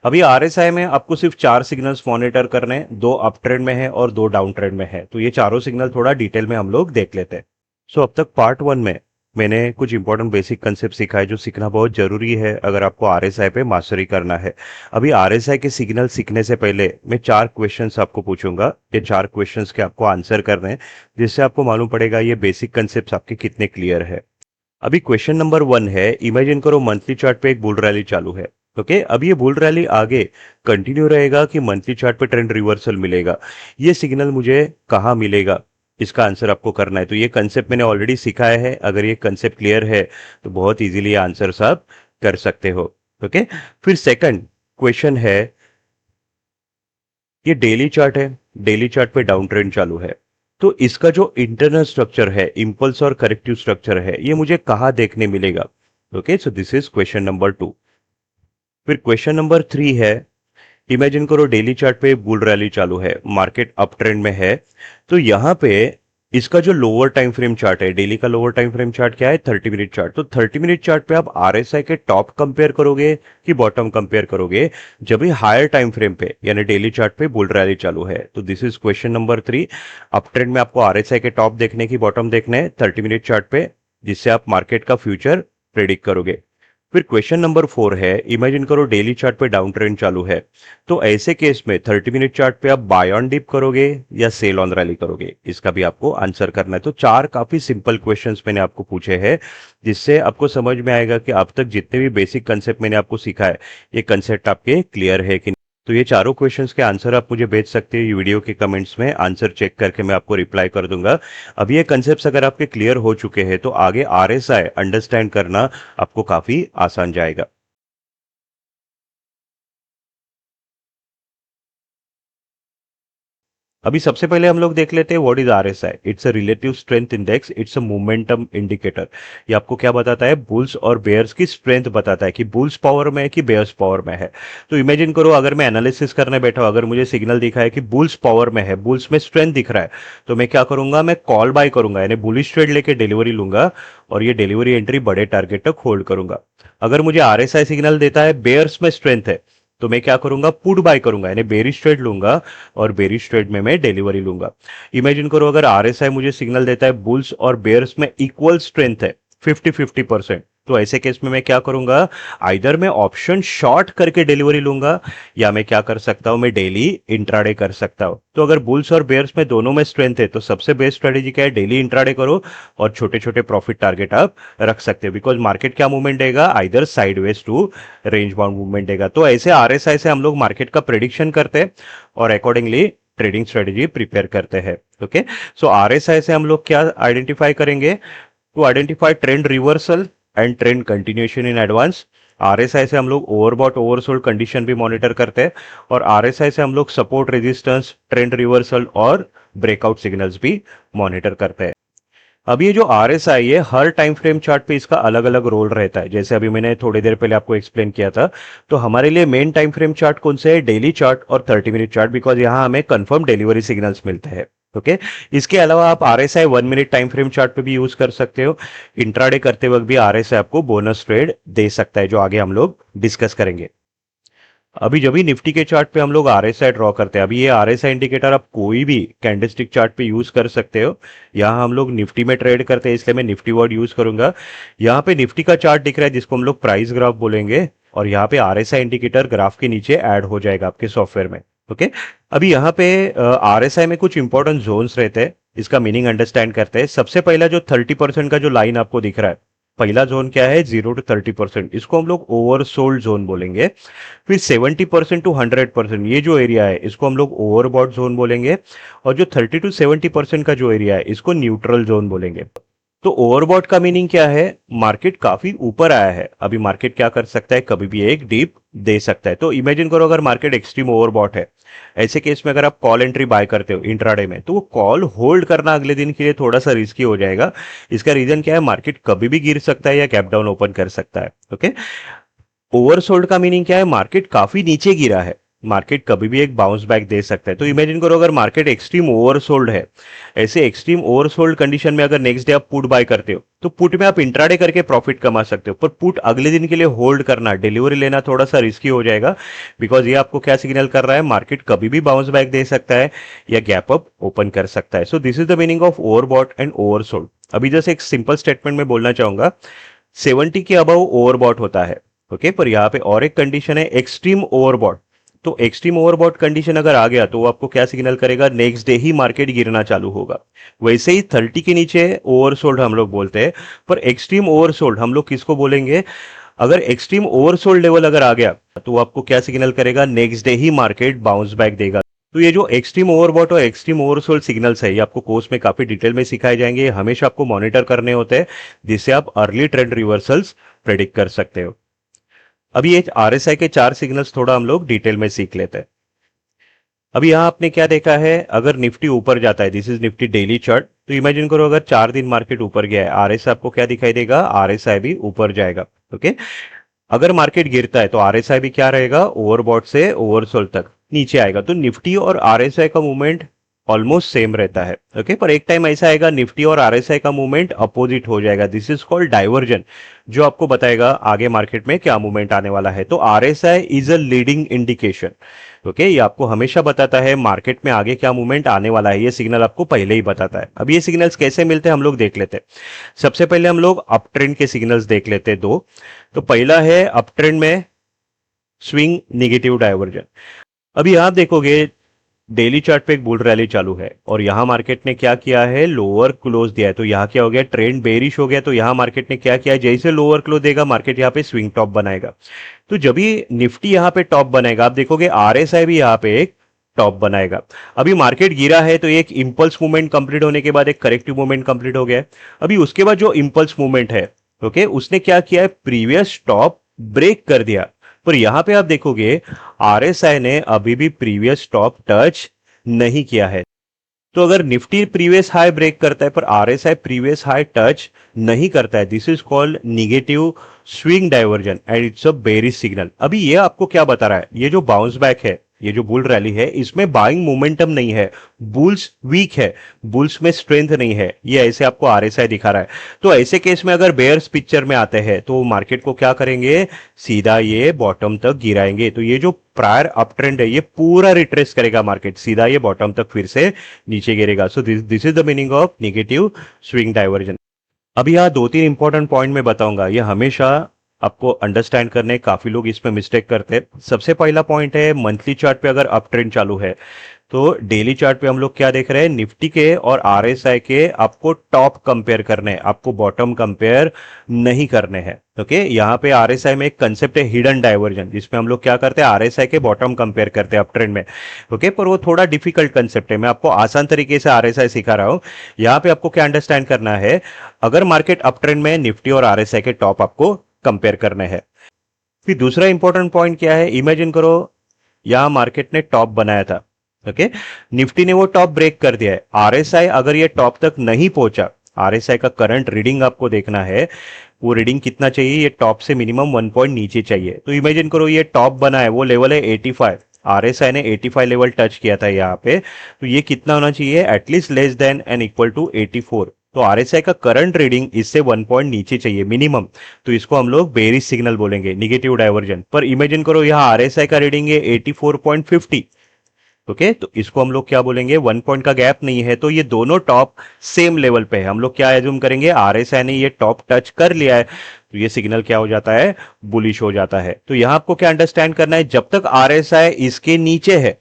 अभी आरएसआई में आपको सिर्फ 4 सिग्नल्स मॉनिटर करने हैं, दो अप ट्रेंड में है और दो डाउन ट्रेंड में है। तो ये चारों सिग्नल थोड़ा डिटेल में हम लोग देख लेते हैं। सो अब तक पार्ट 1 में मैंने कुछ इंपॉर्टेंट बेसिक कंसेप्ट सिखाए जो सीखना बहुत जरूरी है अगर आपको आरएसआई पे मास्टरी करना है। अभी आरएसआई के सिग्नल सीखने से पहले मैं 4 क्वेश्चंस आपको पूछूंगा, ये 4 क्वेश्चंस के आपको आंसर करने हैं, जिससे आपको मालूम पड़ेगा ये बेसिक कंसेप्ट आपके कितने क्लियर है। अभी क्वेश्चन नंबर 1 है, इमेजिन करो मंथली चार्ट पे एक बुल रैली चालू है। ओके, अब ये बुल रैली आगे कंटिन्यू रहेगा कि मंथली चार्ट पे ट्रेंड रिवर्सल मिलेगा, ये सिग्नल मुझे कहाँ मिलेगा, इसका आंसर आपको करना है। तो ये कंसेप्ट मैंने ऑलरेडी सिखाया है, अगर ये कंसेप्ट क्लियर है तो बहुत इजीली आंसर आप कर सकते हो। ओके, फिर सेकंड क्वेश्चन है, ये डेली चार्ट है, डेली चार्ट पे डाउन ट्रेंड चालू है, तो इसका जो इंटरनल स्ट्रक्चर है, इंपल्स और करेक्टिव स्ट्रक्चर है, ये मुझे कहाँ देखने मिलेगा। Okay, so this is question number 2। फिर क्वेश्चन नंबर 3 है, इमेजिन करो डेली चार्ट पे बुल रैली चालू है, मार्केट अप ट्रेंड में है, तो यहां पे इसका जो लोअर टाइम फ्रेम चार्ट है, डेली का लोअर टाइम फ्रेम चार्ट क्या है, 30 मिनट चार्ट। तो 30 मिनट चार्ट पे आप आरएसआई के टॉप कंपेयर करोगे कि बॉटम कंपेयर करोगे, जब भी हायर टाइम फ्रेम पे यानी डेली चार्ट पे बुल रैली चालू है। तो this is question number 3। Up trend में आपको आरएसआई के टॉप देखने की बॉटम देखने हैं 30 मिनट चार्ट पे, जिससे आप मार्केट का फ्यूचर प्रेडिक्ट करोगे। फिर क्वेश्चन नंबर 4 है, इमेजिन करो डेली चार्ट पे डाउन ट्रेंड चालू है। तो ऐसे केस में 30 मिनट चार्ट पे आप बाय ऑन डिप करोगे या सेल ऑन रैली करोगे, इसका भी आपको आंसर करना है। तो चार काफी सिंपल क्वेश्चंस मैंने आपको पूछे हैं, जिससे आपको समझ में आएगा कि अब तक जितने भी बेसिक कंसेप्ट मैंने आपको सिखाया है, ये कंसेप्ट आपके क्लियर है कि नहीं। तो ये चारों क्वेश्चंस के आंसर आप मुझे भेज सकते हैं वीडियो के कमेंट्स में, आंसर चेक करके मैं आपको रिप्लाई कर दूंगा। अब ये कंसेप्ट्स अगर आपके क्लियर हो चुके हैं तो आगे आरएसआई अंडरस्टैंड करना आपको काफी आसान जाएगा। अभी सबसे पहले हम लोग देख लेते हैं what is RSI. It's a relative strength index, it's a momentum indicator. ये आपको क्या बताता है, बुल्स और बेयर्स की स्ट्रेंथ बताता है कि बुल्स पावर में है कि बेयर्स पावर में है। तो इमेजिन करो अगर मैं एनालिसिस करने बैठा हूं, अगर मुझे सिग्नल दिखा है कि बुल्स पावर में है, बुल्स में स्ट्रेंथ दिख रहा है, तो मैं क्या करूंगा, मैं कॉल बाय करूंगा, यानी बुलिश ट्रेड लेके डिलीवरी लूंगा और ये डिलीवरी एंट्री बड़े टारगेट तक होल्ड करूंगा। अगर मुझे आरएसआई सिग्नल देता है बेयर्स में स्ट्रेंथ है, तो मैं क्या करूंगा, पुट बाय करूंगा, यानी बेरिश ट्रेड लूंगा और बेरिश ट्रेड में मैं डिलीवरी लूंगा। इमेजिन करो अगर आरएसआई मुझे सिग्नल देता है बुल्स और बेयर्स में इक्वल स्ट्रेंथ है, 50-50%, तो ऐसे केस में मैं क्या करूंगा, आइदर मैं ऑप्शन शॉर्ट करके डिलीवरी लूंगा या मैं क्या कर सकता हूं, मैं डेली इंट्राडे कर सकता हूं। तो अगर बुल्स और बेयर्स में दोनों में स्ट्रेंथ है तो सबसे बेस्ट स्ट्रेटेजी क्या है, डेली इंट्राडे करो और छोटे छोटे प्रॉफिट टारगेट आप रख सकते हो, बिकॉज मार्केट क्या मूवमेंट देगा, either sideways to range bound movement देगा। तो ऐसे आरएसआई से हम लोग मार्केट का प्रेडिक्शन करते हैं और अकॉर्डिंगली ट्रेडिंग स्ट्रेटेजी प्रिपेयर करते हैं। ओके, सो आरएसआई से हम लोग क्या आइडेंटिफाई करेंगे, to identify trend reversal and trend continuation in advance. RSI से हम लोग ओवरबॉट ओवरसोल्ड कंडीशन भी मॉनिटर करते हैं और आरएसआई से हम लोग सपोर्ट रेजिस्टेंस ट्रेंड रिवर्सल और ब्रेकआउट सिग्नल्स भी मॉनिटर करते हैं। अब ये जो आरएसआई है, हर टाइम फ्रेम चार्ट पे इसका अलग अलग रोल रहता है, जैसे अभी मैंने थोड़ी देर पहले आपको एक्सप्लेन किया था। तो हमारे लिए मेन टाइम फ्रेम चार्ट कौन से है, डेली चार्ट और 30 मिनट चार्ट, बिकॉज यहाँ हमें कंफर्म डिलीवरी सिग्नल्स मिलते हैं। ओके, इसके अलावा आप RSI 1 minute time frame chart पे भी यूज कर सकते हो। इंट्राडे करते वक्त भी आरएसआई आपको बोनस ट्रेड दे सकता है, जो आगे हम लोग डिस्कस करेंगे। अभी जब भी निफ्टी के चार्ट पे हम लोग आरएसआई ड्रॉ करते हैं, अभी ये आरएसआई इंडिकेटर आप कोई भी कैंडलस्टिक चार्ट पे यूज कर सकते हो। यहाँ हम लोग निफ्टी में ट्रेड करते हैं, इसलिए मैं निफ्टी वर्ड यूज करूंगा। यहाँ पे निफ्टी का चार्ट दिख रहा है जिसको हम लोग प्राइस ग्राफ बोलेंगे, और यहाँ पे आरएसआई इंडिकेटर ग्राफ के नीचे ऐड हो जाएगा आपके सॉफ्टवेयर में। ओके, अभी यहाँ पे आरएसआई में कुछ इंपॉर्टेंट जोन्स रहते हैं, इसका मीनिंग अंडरस्टैंड करते हैं। सबसे पहला जो 30% का जो लाइन आपको दिख रहा है, पहला जोन क्या है, 0 to 30%, इसको हम लोग ओवरसोल्ड जोन बोलेंगे। फिर 70% to 100%, ये जो एरिया है इसको हम लोग ओवरबॉट जोन बोलेंगे। और जो 30 to 70% का जो एरिया है इसको न्यूट्रल जोन बोलेंगे। तो ओवरबॉट का मीनिंग क्या है, मार्केट काफी ऊपर आया है, अभी मार्केट क्या कर सकता है, कभी भी एक डीप दे सकता है। तो इमेजिन करो अगर मार्केट एक्सट्रीम ओवरबॉट है, ऐसे केस में अगर आप कॉल एंट्री बाय करते हो इंट्राडे में, तो वो कॉल होल्ड करना अगले दिन के लिए थोड़ा सा रिस्की हो जाएगा। इसका रीजन क्या है, मार्केट कभी भी गिर सकता है या कैप डाउन ओपन कर सकता है। ओके, ओवरसोल्ड का मीनिंग क्या है, मार्केट काफी नीचे गिरा है, मार्केट कभी भी एक बाउंस बैक दे सकता है। तो इमेजिन करो अगर मार्केट एक्सट्रीम ओवरसोल्ड है, ऐसे एक्सट्रीम ओवरसोल्ड कंडीशन में अगर नेक्स्ट डे आप पुट बाय करते हो, तो पुट में आप इंट्राडे करके प्रॉफिट कमा सकते हो, पर पुट अगले दिन के लिए होल्ड करना, डिलीवरी लेना थोड़ा सा रिस्की हो जाएगा, बिकॉज ये आपको क्या सिग्नल कर रहा है, मार्केट कभी भी बाउंस बैक दे सकता है या गैप अप ओपन कर सकता है। सो this is the meaning of overbought and oversold. अभी जैसे एक सिंपल स्टेटमेंट में बोलना चाहूंगा, 70 के अबव ओवरबॉट होता है। ओके, पर यहाँ पे और एक कंडीशन है, एक्सट्रीम ओवरबॉट। तो एक्सट्रीम ओवरबॉट कंडीशन अगर आ गया तो वो आपको क्या सिग्नल करेगा, नेक्स्ट डे ही मार्केट गिरना चालू होगा। वैसे ही 30 के नीचे ओवरसोल्ड हम लोग बोलते हैं, पर एक्सट्रीम ओवरसोल्ड हम लोग किसको बोलेंगे, अगर एक्सट्रीम ओवरसोल्ड लेवल अगर आ गया तो वो आपको क्या सिग्नल करेगा, नेक्स्ट डे ही मार्केट बाउंस बैक देगा। तो ये जो एक्सट्रीम ओवरबॉट और एक्सट्रीम ओवरसोल्ड सिग्नल्स है, ये आपको कोर्स में काफी डिटेल में सिखाए जाएंगे, ये हमेशा आपको मॉनिटर करने होते हैं, जिससे आप अर्ली ट्रेंड रिवर्सल्स प्रेडिक्ट कर सकते हो। अभी ये आरएसआई के चार सिग्नल्स थोड़ा हम लोग डिटेल में सीख लेते हैं। अभी यहां आपने क्या देखा है, अगर निफ्टी ऊपर जाता है, this is Nifty daily chart, तो इमेजिन करो अगर 4 दिन मार्केट ऊपर गया है, आरएसआई आपको क्या दिखाई देगा, आरएसआई भी ऊपर जाएगा। ओके, अगर मार्केट गिरता है तो आरएसआई भी क्या रहेगा, ओवरबॉट से ओवरसोल्ड तक नीचे आएगा। तो निफ्टी और आरएसआई का मूवमेंट ऑलमोस्ट सेम रहता है। ओके, पर एक टाइम ऐसा आएगा निफ्टी और आरएसआई का मूवमेंट अपोजिट हो जाएगा। दिस इज कॉल्ड डाइवर्जन, जो आपको बताएगा आगे मार्केट में क्या मूवमेंट आने वाला है। तो RSI is a leading indication. Okay, ये आपको हमेशा बताता है मार्केट में आगे क्या मूवमेंट आने वाला है। ये सिग्नल आपको पहले ही बताता है। अब ये सिग्नल्स कैसे मिलते हैं हम लोग देख लेते हैं। सबसे पहले हम लोग अप ट्रेंड के सिग्नल्स देख लेते हैं दो। तो पहला है अप ट्रेंड में स्विंग निगेटिव डाइवर्जन। अभी आप देखोगे डेली चार्ट पे एक बुल रैली चालू है और यहां मार्केट ने क्या किया है, लोअर क्लोज दिया है। तो यहां क्या हो गया, ट्रेंड बेरिश हो गया। तो यहां मार्केट ने क्या किया, जैसे लोअर क्लोज देगा मार्केट यहां पे स्विंग टॉप बनाएगा। तो जब भी निफ्टी यहां पे टॉप बनाएगा, आप देखोगे आरएसआई भी यहां पे एक टॉप बनाएगा। अभी मार्केट गिरा है तो एक इंपल्स मूवमेंट कंप्लीट होने के बाद एक करेक्टिव मूवमेंट कंप्लीट हो गया है। अभी उसके बाद जो इंपल्स मूवमेंट है, ओके, उसने क्या किया है, प्रीवियस टॉप ब्रेक कर दिया। पर यहां पे आप देखोगे आरएसआई ने अभी भी प्रीवियस टॉप टच नहीं किया है। तो अगर निफ्टी प्रीवियस हाई ब्रेक करता है पर आरएसआई प्रीवियस हाई टच नहीं करता है, this is called negative swing diversion and it's a bearish signal. अभी ये आपको क्या बता रहा है, ये जो बाउंस बैक है, ये जो बुल रैली है, इसमें बाइंग मोमेंटम नहीं है, बुल्स वीक है, बुल्स में स्ट्रेंथ नहीं है। ये ऐसे आपको आरएसआई दिखा रहा है। तो ऐसे केस में अगर बेयर्स पिक्चर में आते हैं तो मार्केट को क्या करेंगे, सीधा ये बॉटम तक गिराएंगे। तो ये जो प्रायर अप ट्रेंड है ये पूरा रिट्रेस करेगा मार्केट, सीधा ये बॉटम तक फिर से नीचे गिरेगा। सो this is the meaning of negative swing diversion. अब यहाँ दो तीन इंपॉर्टेंट पॉइंट मैं बताऊंगा, ये हमेशा आपको अंडरस्टैंड करने, काफी लोग इसमें मिस्टेक करते हैं। सबसे पहला पॉइंट है मंथली चार्ट पे अगर अप ट्रेंड चालू है तो डेली चार्ट पे हम लोग क्या देख रहे हैं, निफ्टी के और आरएसआई के आपको टॉप कंपेयर करने हैं, आपको बॉटम कंपेयर नहीं करने हैं। ओके, यहाँ पे आरएसआई में एक कंसेप्ट है हिडन डाइवर्जन, जिसमें हम लोग क्या करते हैं, आरएसआई के बॉटम कंपेयर करते हैं अप ट्रेंड में। ओके, पर वो थोड़ा डिफिकल्ट कंसेप्ट है, मैं आपको आसान तरीके से आरएसआई सिखा रहा हूं। यहाँ पे आपको क्या अंडरस्टैंड करना है, अगर मार्केट अप ट्रेंड में निफ्टी और आरएसआई के टॉप आपको कंपेयर करने हैं। फिर दूसरा इंपॉर्टेंट पॉइंट क्या है, इमेजिन करो यहां मार्केट ने टॉप बनाया था। ओके, निफ्टी ने वो टॉप ब्रेक कर दिया है। आरएसआई अगर ये टॉप तक नहीं पहुंचा, आरएसआई का करंट रीडिंग आपको देखना है, वो रीडिंग कितना चाहिए, ये टॉप से मिनिमम 1 पॉइंट नीचे चाहिए। तो इमेजिन करो ये टॉप बना है, वो लेवल है 85, आरएसआई ने 85 लेवल टच किया था यहाँ पे। तो ये कितना होना चाहिए, at least less than and equal to 84। तो आरएसआई का करंट रीडिंग इससे 1 पॉइंट नीचे चाहिए मिनिमम। तो इसको हम लोग बेरिश सिग्नल बोलेंगे, निगेटिव डाइवर्जन। पर इमेजिन करो यहाँ आरएसआई का रीडिंग है 84.50। ओके, तो इसको हम लोग क्या बोलेंगे, 1 पॉइंट का गैप नहीं है, तो ये दोनों टॉप सेम लेवल पे है। हम लोग क्या एज्यूम करेंगे, आरएसआई ने ये टॉप टच कर लिया है, तो ये सिग्नल क्या हो जाता है, बुलिश हो जाता है। तो यहां आपको क्या अंडरस्टैंड करना है, जब तक आरएसआई इसके नीचे है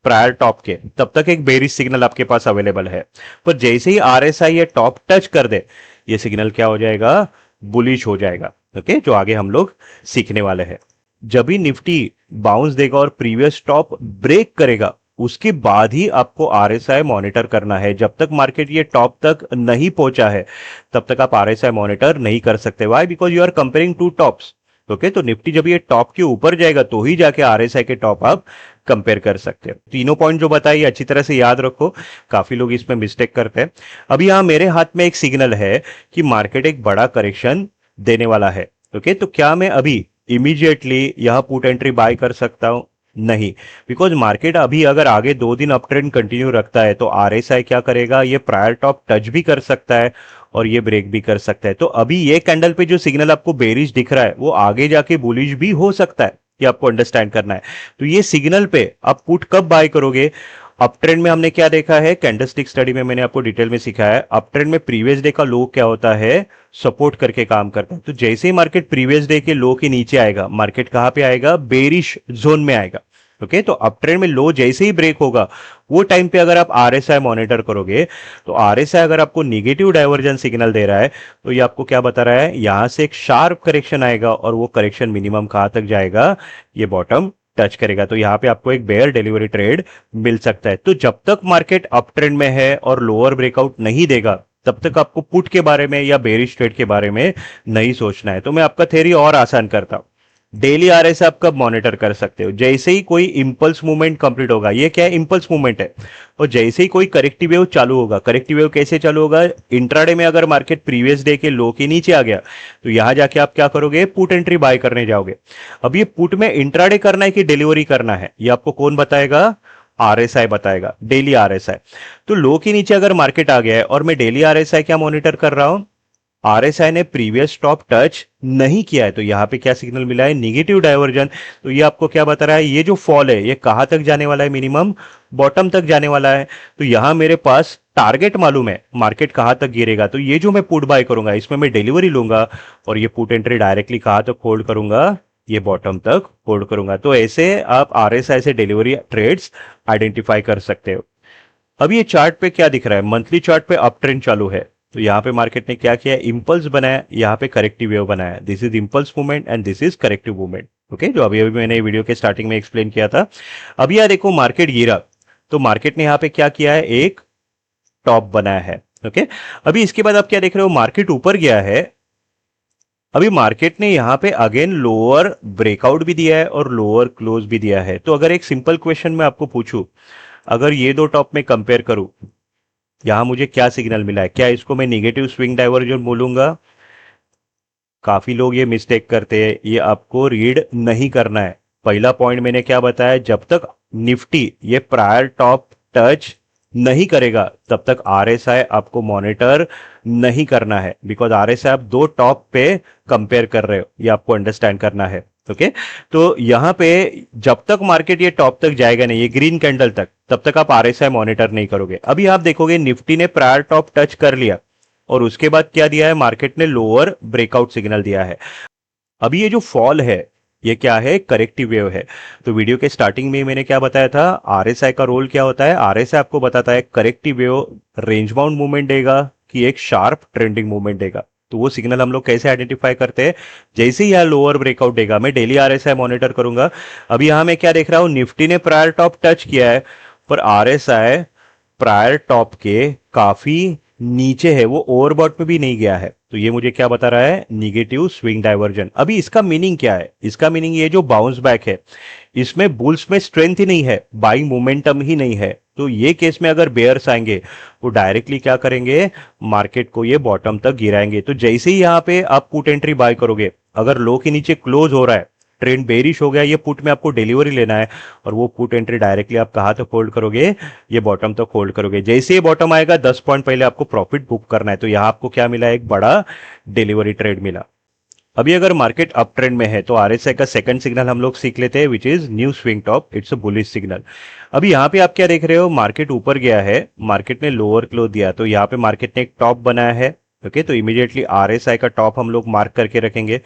प्रायर टॉप के, तब तक एक बेरिश सिग्नल आपके पास अवेलेबल है। पर जैसे ही आरएसआई ये टॉप टच कर दे, ये सिग्नल क्या हो जाएगा, बुलिश हो जाएगा। ओके, जो आगे हम लोग सीखने वाले हैं। जब भी निफ्टी बाउंस देगा और प्रीवियस टॉप ब्रेक करेगा, उसके बाद ही आपको आरएसआई मॉनिटर करना है। जब तक मार्केट ये टॉप तक नहीं पहुंचा है, तब तक आप आरएसआई मॉनिटर नहीं कर सकते। Why, because you are comparing to tops. Okay, तो निफ्टी जब ये टॉप के ऊपर जाएगा तो ही जाके आरएसआई के टॉप आप कंपेयर कर सकते हो। तीनों पॉइंट जो बताए अच्छी तरह से याद रखो, काफी लोग इसमें मिस्टेक करते हैं। अभी यहां मेरे हाथ में एक सिग्नल है कि मार्केट एक बड़ा करेक्शन देने वाला है। ओके, तो क्या मैं अभी इमीडिएटली यह पुट एंट्री बाय कर सकता हूं, नहीं। बिकॉज मार्केट अभी अगर आगे 2 दिन अप ट्रेंड कंटिन्यू रखता है तो आरएसआई क्या करेगा, ये प्रायर टॉप टच भी कर सकता है और ये ब्रेक भी कर सकता है। तो अभी ये कैंडल पे जो सिग्नल आपको बेरिश दिख रहा है वो आगे जाके बुलिश भी हो सकता है, ये आपको अंडरस्टैंड करना है। तो ये सिग्नल पे आप पुट कब बाय करोगे, अप ट्रेंड में हमने क्या देखा है, कैंडलस्टिक स्टडी में मैंने आपको डिटेल में सिखाया है, अप ट्रेंड में प्रीवियस डे का लो क्या होता है, सपोर्ट करके काम करता है। तो जैसे ही मार्केट प्रीवियस डे के लो के नीचे आएगा, मार्केट कहां पे आएगा, बेरिश जोन में आएगा। ओके, तो अप ट्रेंड में लो जैसे ही ब्रेक होगा, वो टाइम पे अगर आप आरएसआई मॉनिटर करोगे, तो आरएसआई अगर आपको निगेटिव डाइवर्जन सिग्नल दे रहा है, तो ये आपको क्या बता रहा है, यहां से एक शार्प करेक्शन आएगा और वो करेक्शन मिनिमम कहां तक जाएगा, ये बॉटम टच करेगा। तो यहां पे आपको एक बेयर डिलीवरी ट्रेड मिल सकता है। तो जब तक मार्केट अप ट्रेंड में है और लोअर ब्रेकआउट नहीं देगा, तब तक आपको पुट के बारे में या बेरिश ट्रेड के बारे में नहीं सोचना है। तो मैं आपका थ्योरी और आसान करता हूं, डेली आरएसआई आप कब मॉनिटर कर सकते हो, जैसे ही कोई इंपल्स मूवमेंट कंप्लीट होगा, ये क्या है, इंपल्स मूवमेंट है, और जैसे ही कोई करेक्टिव वेव चालू होगा। करेक्टिव वेव कैसे चालू होगा, इंट्राडे में अगर मार्केट प्रीवियस डे के लो के नीचे आ गया, तो यहां जाके आप क्या करोगे, पुट एंट्री बाय करने जाओगे। अब ये पुट में इंट्राडे करना है कि डिलीवरी करना है, ये आपको कौन बताएगा, आरएसआई बताएगा, डेली आरएसआई। तो लो के नीचे अगर मार्केट आ गया है और मैं डेली आरएसआई क्या मॉनिटर कर रहा हूं, आरएसआई ने प्रीवियस टॉप टच नहीं किया है, तो यहां पे क्या सिग्नल मिला है, निगेटिव डाइवर्जन। तो ये आपको क्या बता रहा है, ये जो फॉल है ये कहां तक जाने वाला है, मिनिमम बॉटम तक जाने वाला है। तो यहां मेरे पास टारगेट मालूम है मार्केट कहां तक गिरेगा, तो ये जो मैं पुट बाय करूंगा इसमें मैं डिलीवरी लूंगा और ये पुट एंट्री डायरेक्टली कहां तक होल्ड करूंगा, ये बॉटम तक होल्ड करूंगा। तो ऐसे आप आरएसआई से डिलीवरी ट्रेड्स आइडेंटिफाई कर सकते हो। अब ये चार्ट पे क्या दिख रहा है, मंथली चार्ट पे अप ट्रेंड चालू है। तो यहाँ पे मार्केट ने क्या किया, इंपल्स बनाया, यहाँ पे करेक्टिव वेव बनाया। This is impulse movement and this is corrective movement. Okay, जो अभी अभी मैंने वीडियो के स्टार्टिंग में एक्सप्लेन किया था। अब यह देखो मार्केट गिरा, तो मार्केट ने यहाँ पे क्या किया है, एक टॉप बनाया है। ओके, अभी इसके बाद आप क्या देख रहे हो, मार्केट ऊपर गया है। अभी मार्केट ने यहां पे अगेन लोअर ब्रेकआउट भी दिया है और लोअर क्लोज भी दिया है। तो अगर एक सिंपल क्वेश्चन मैं आपको पूछूं, अगर ये दो टॉप में कंपेयर करूं, यहां मुझे क्या सिग्नल मिला है, क्या इसको मैं निगेटिव स्विंग डाइवर्जन बोलूंगा? काफी लोग ये मिस्टेक करते हैं, ये आपको रीड नहीं करना है। पहला पॉइंट मैंने क्या बताया, जब तक निफ्टी ये प्रायर टॉप टच नहीं करेगा तब तक आरएसआई आपको मॉनिटर नहीं करना है, बिकॉज आरएसआई आप दो टॉप पे कंपेयर कर रहे हो, ये आपको अंडरस्टैंड करना है। ओके, तो यहां पे जब तक मार्केट ये टॉप तक जाएगा नहीं, ये ग्रीन कैंडल तक, तब तक आप आरएसआई मॉनिटर नहीं करोगे। अभी आप देखोगे निफ्टी ने प्रायर टॉप टच कर लिया और उसके बाद क्या दिया है, मार्केट ने लोअर ब्रेकआउट सिग्नल दिया है। अभी ये जो फॉल है ये क्या है, करेक्टिव वेव है। तो वीडियो के स्टार्टिंग में मैंने क्या बताया था, आरएसआई का रोल क्या होता है, आरएसआई आपको बताता है corrective wave range bound movement देगा कि एक शार्प ट्रेंडिंग मूवमेंट देगा। तो वो सिग्नल हम लोग कैसे आइडेंटिफाई करते हैं, जैसे ही यह लोअर ब्रेकआउट देगा मैं डेली आरएसआई मॉनिटर करूंगा। अभी यहां मैं क्या देख रहा हूं, निफ्टी ने प्रायर टॉप टच किया है पर आरएसआई प्रायर टॉप के काफी नीचे है, वो ओवरबॉट में भी नहीं गया है। तो ये मुझे क्या बता रहा है, निगेटिव स्विंग डाइवर्जन। अभी इसका मीनिंग क्या है, इसका मीनिंग ये जो बाउंस बैक है इसमें बुल्स में स्ट्रेंथ ही नहीं है, बाइंग मोमेंटम ही नहीं है। तो ये केस में अगर बेयर्स आएंगे वो डायरेक्टली क्या करेंगे, मार्केट को ये बॉटम तक गिराएंगे। तो जैसे ही यहां पे आप पुट एंट्री बाय करोगे, अगर लो के नीचे क्लोज हो रहा है, ट्रेंड बेरिश हो गया, ये पुट में आपको डिलीवरी लेना है और वो पुट एंट्री डायरेक्टली आप कहां तक होल्ड करोगे, ये बॉटम तक होल्ड करोगे। जैसे ये बॉटम आएगा 10 पॉइंट पहले आपको प्रॉफिट बुक करना है। तो यहां आपको क्या मिला, एक बड़ा डिलीवरी ट्रेड मिला। अभी अगर मार्केट अप ट्रेंड में है तो आरएसआई का सेकंड सिग्नल हम लोग सीख लेते हैं, which is new swing top, it's a bullish signal. अभी यहां पे आप क्या देख रहे हो, मार्केट ऊपर गया है, मार्केट ने लोअर क्लोज दिया, तो यहां पे मार्केट ने एक टॉप बनाया है। ओके, तो इमीडिएटली आरएसआई का टॉप हम लोग मार्क करके रखेंगे।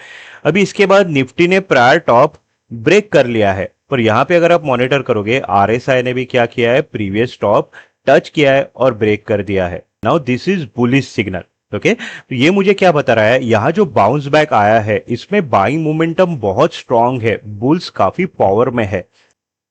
अभी इसके बाद निफ्टी ने प्रायर टॉप ब्रेक कर लिया है, पर यहां पे अगर आप मॉनिटर करोगे आरएसआई ने भी क्या किया है, प्रीवियस टॉप टच किया है और ब्रेक कर दिया है। Now this is bullish signal. Okay, तो ये मुझे क्या बता रहा है, यहां जो बाउंस बैक आया है इसमें बाइंग मोमेंटम बहुत स्ट्रांग है, बुल्स काफी पावर में है।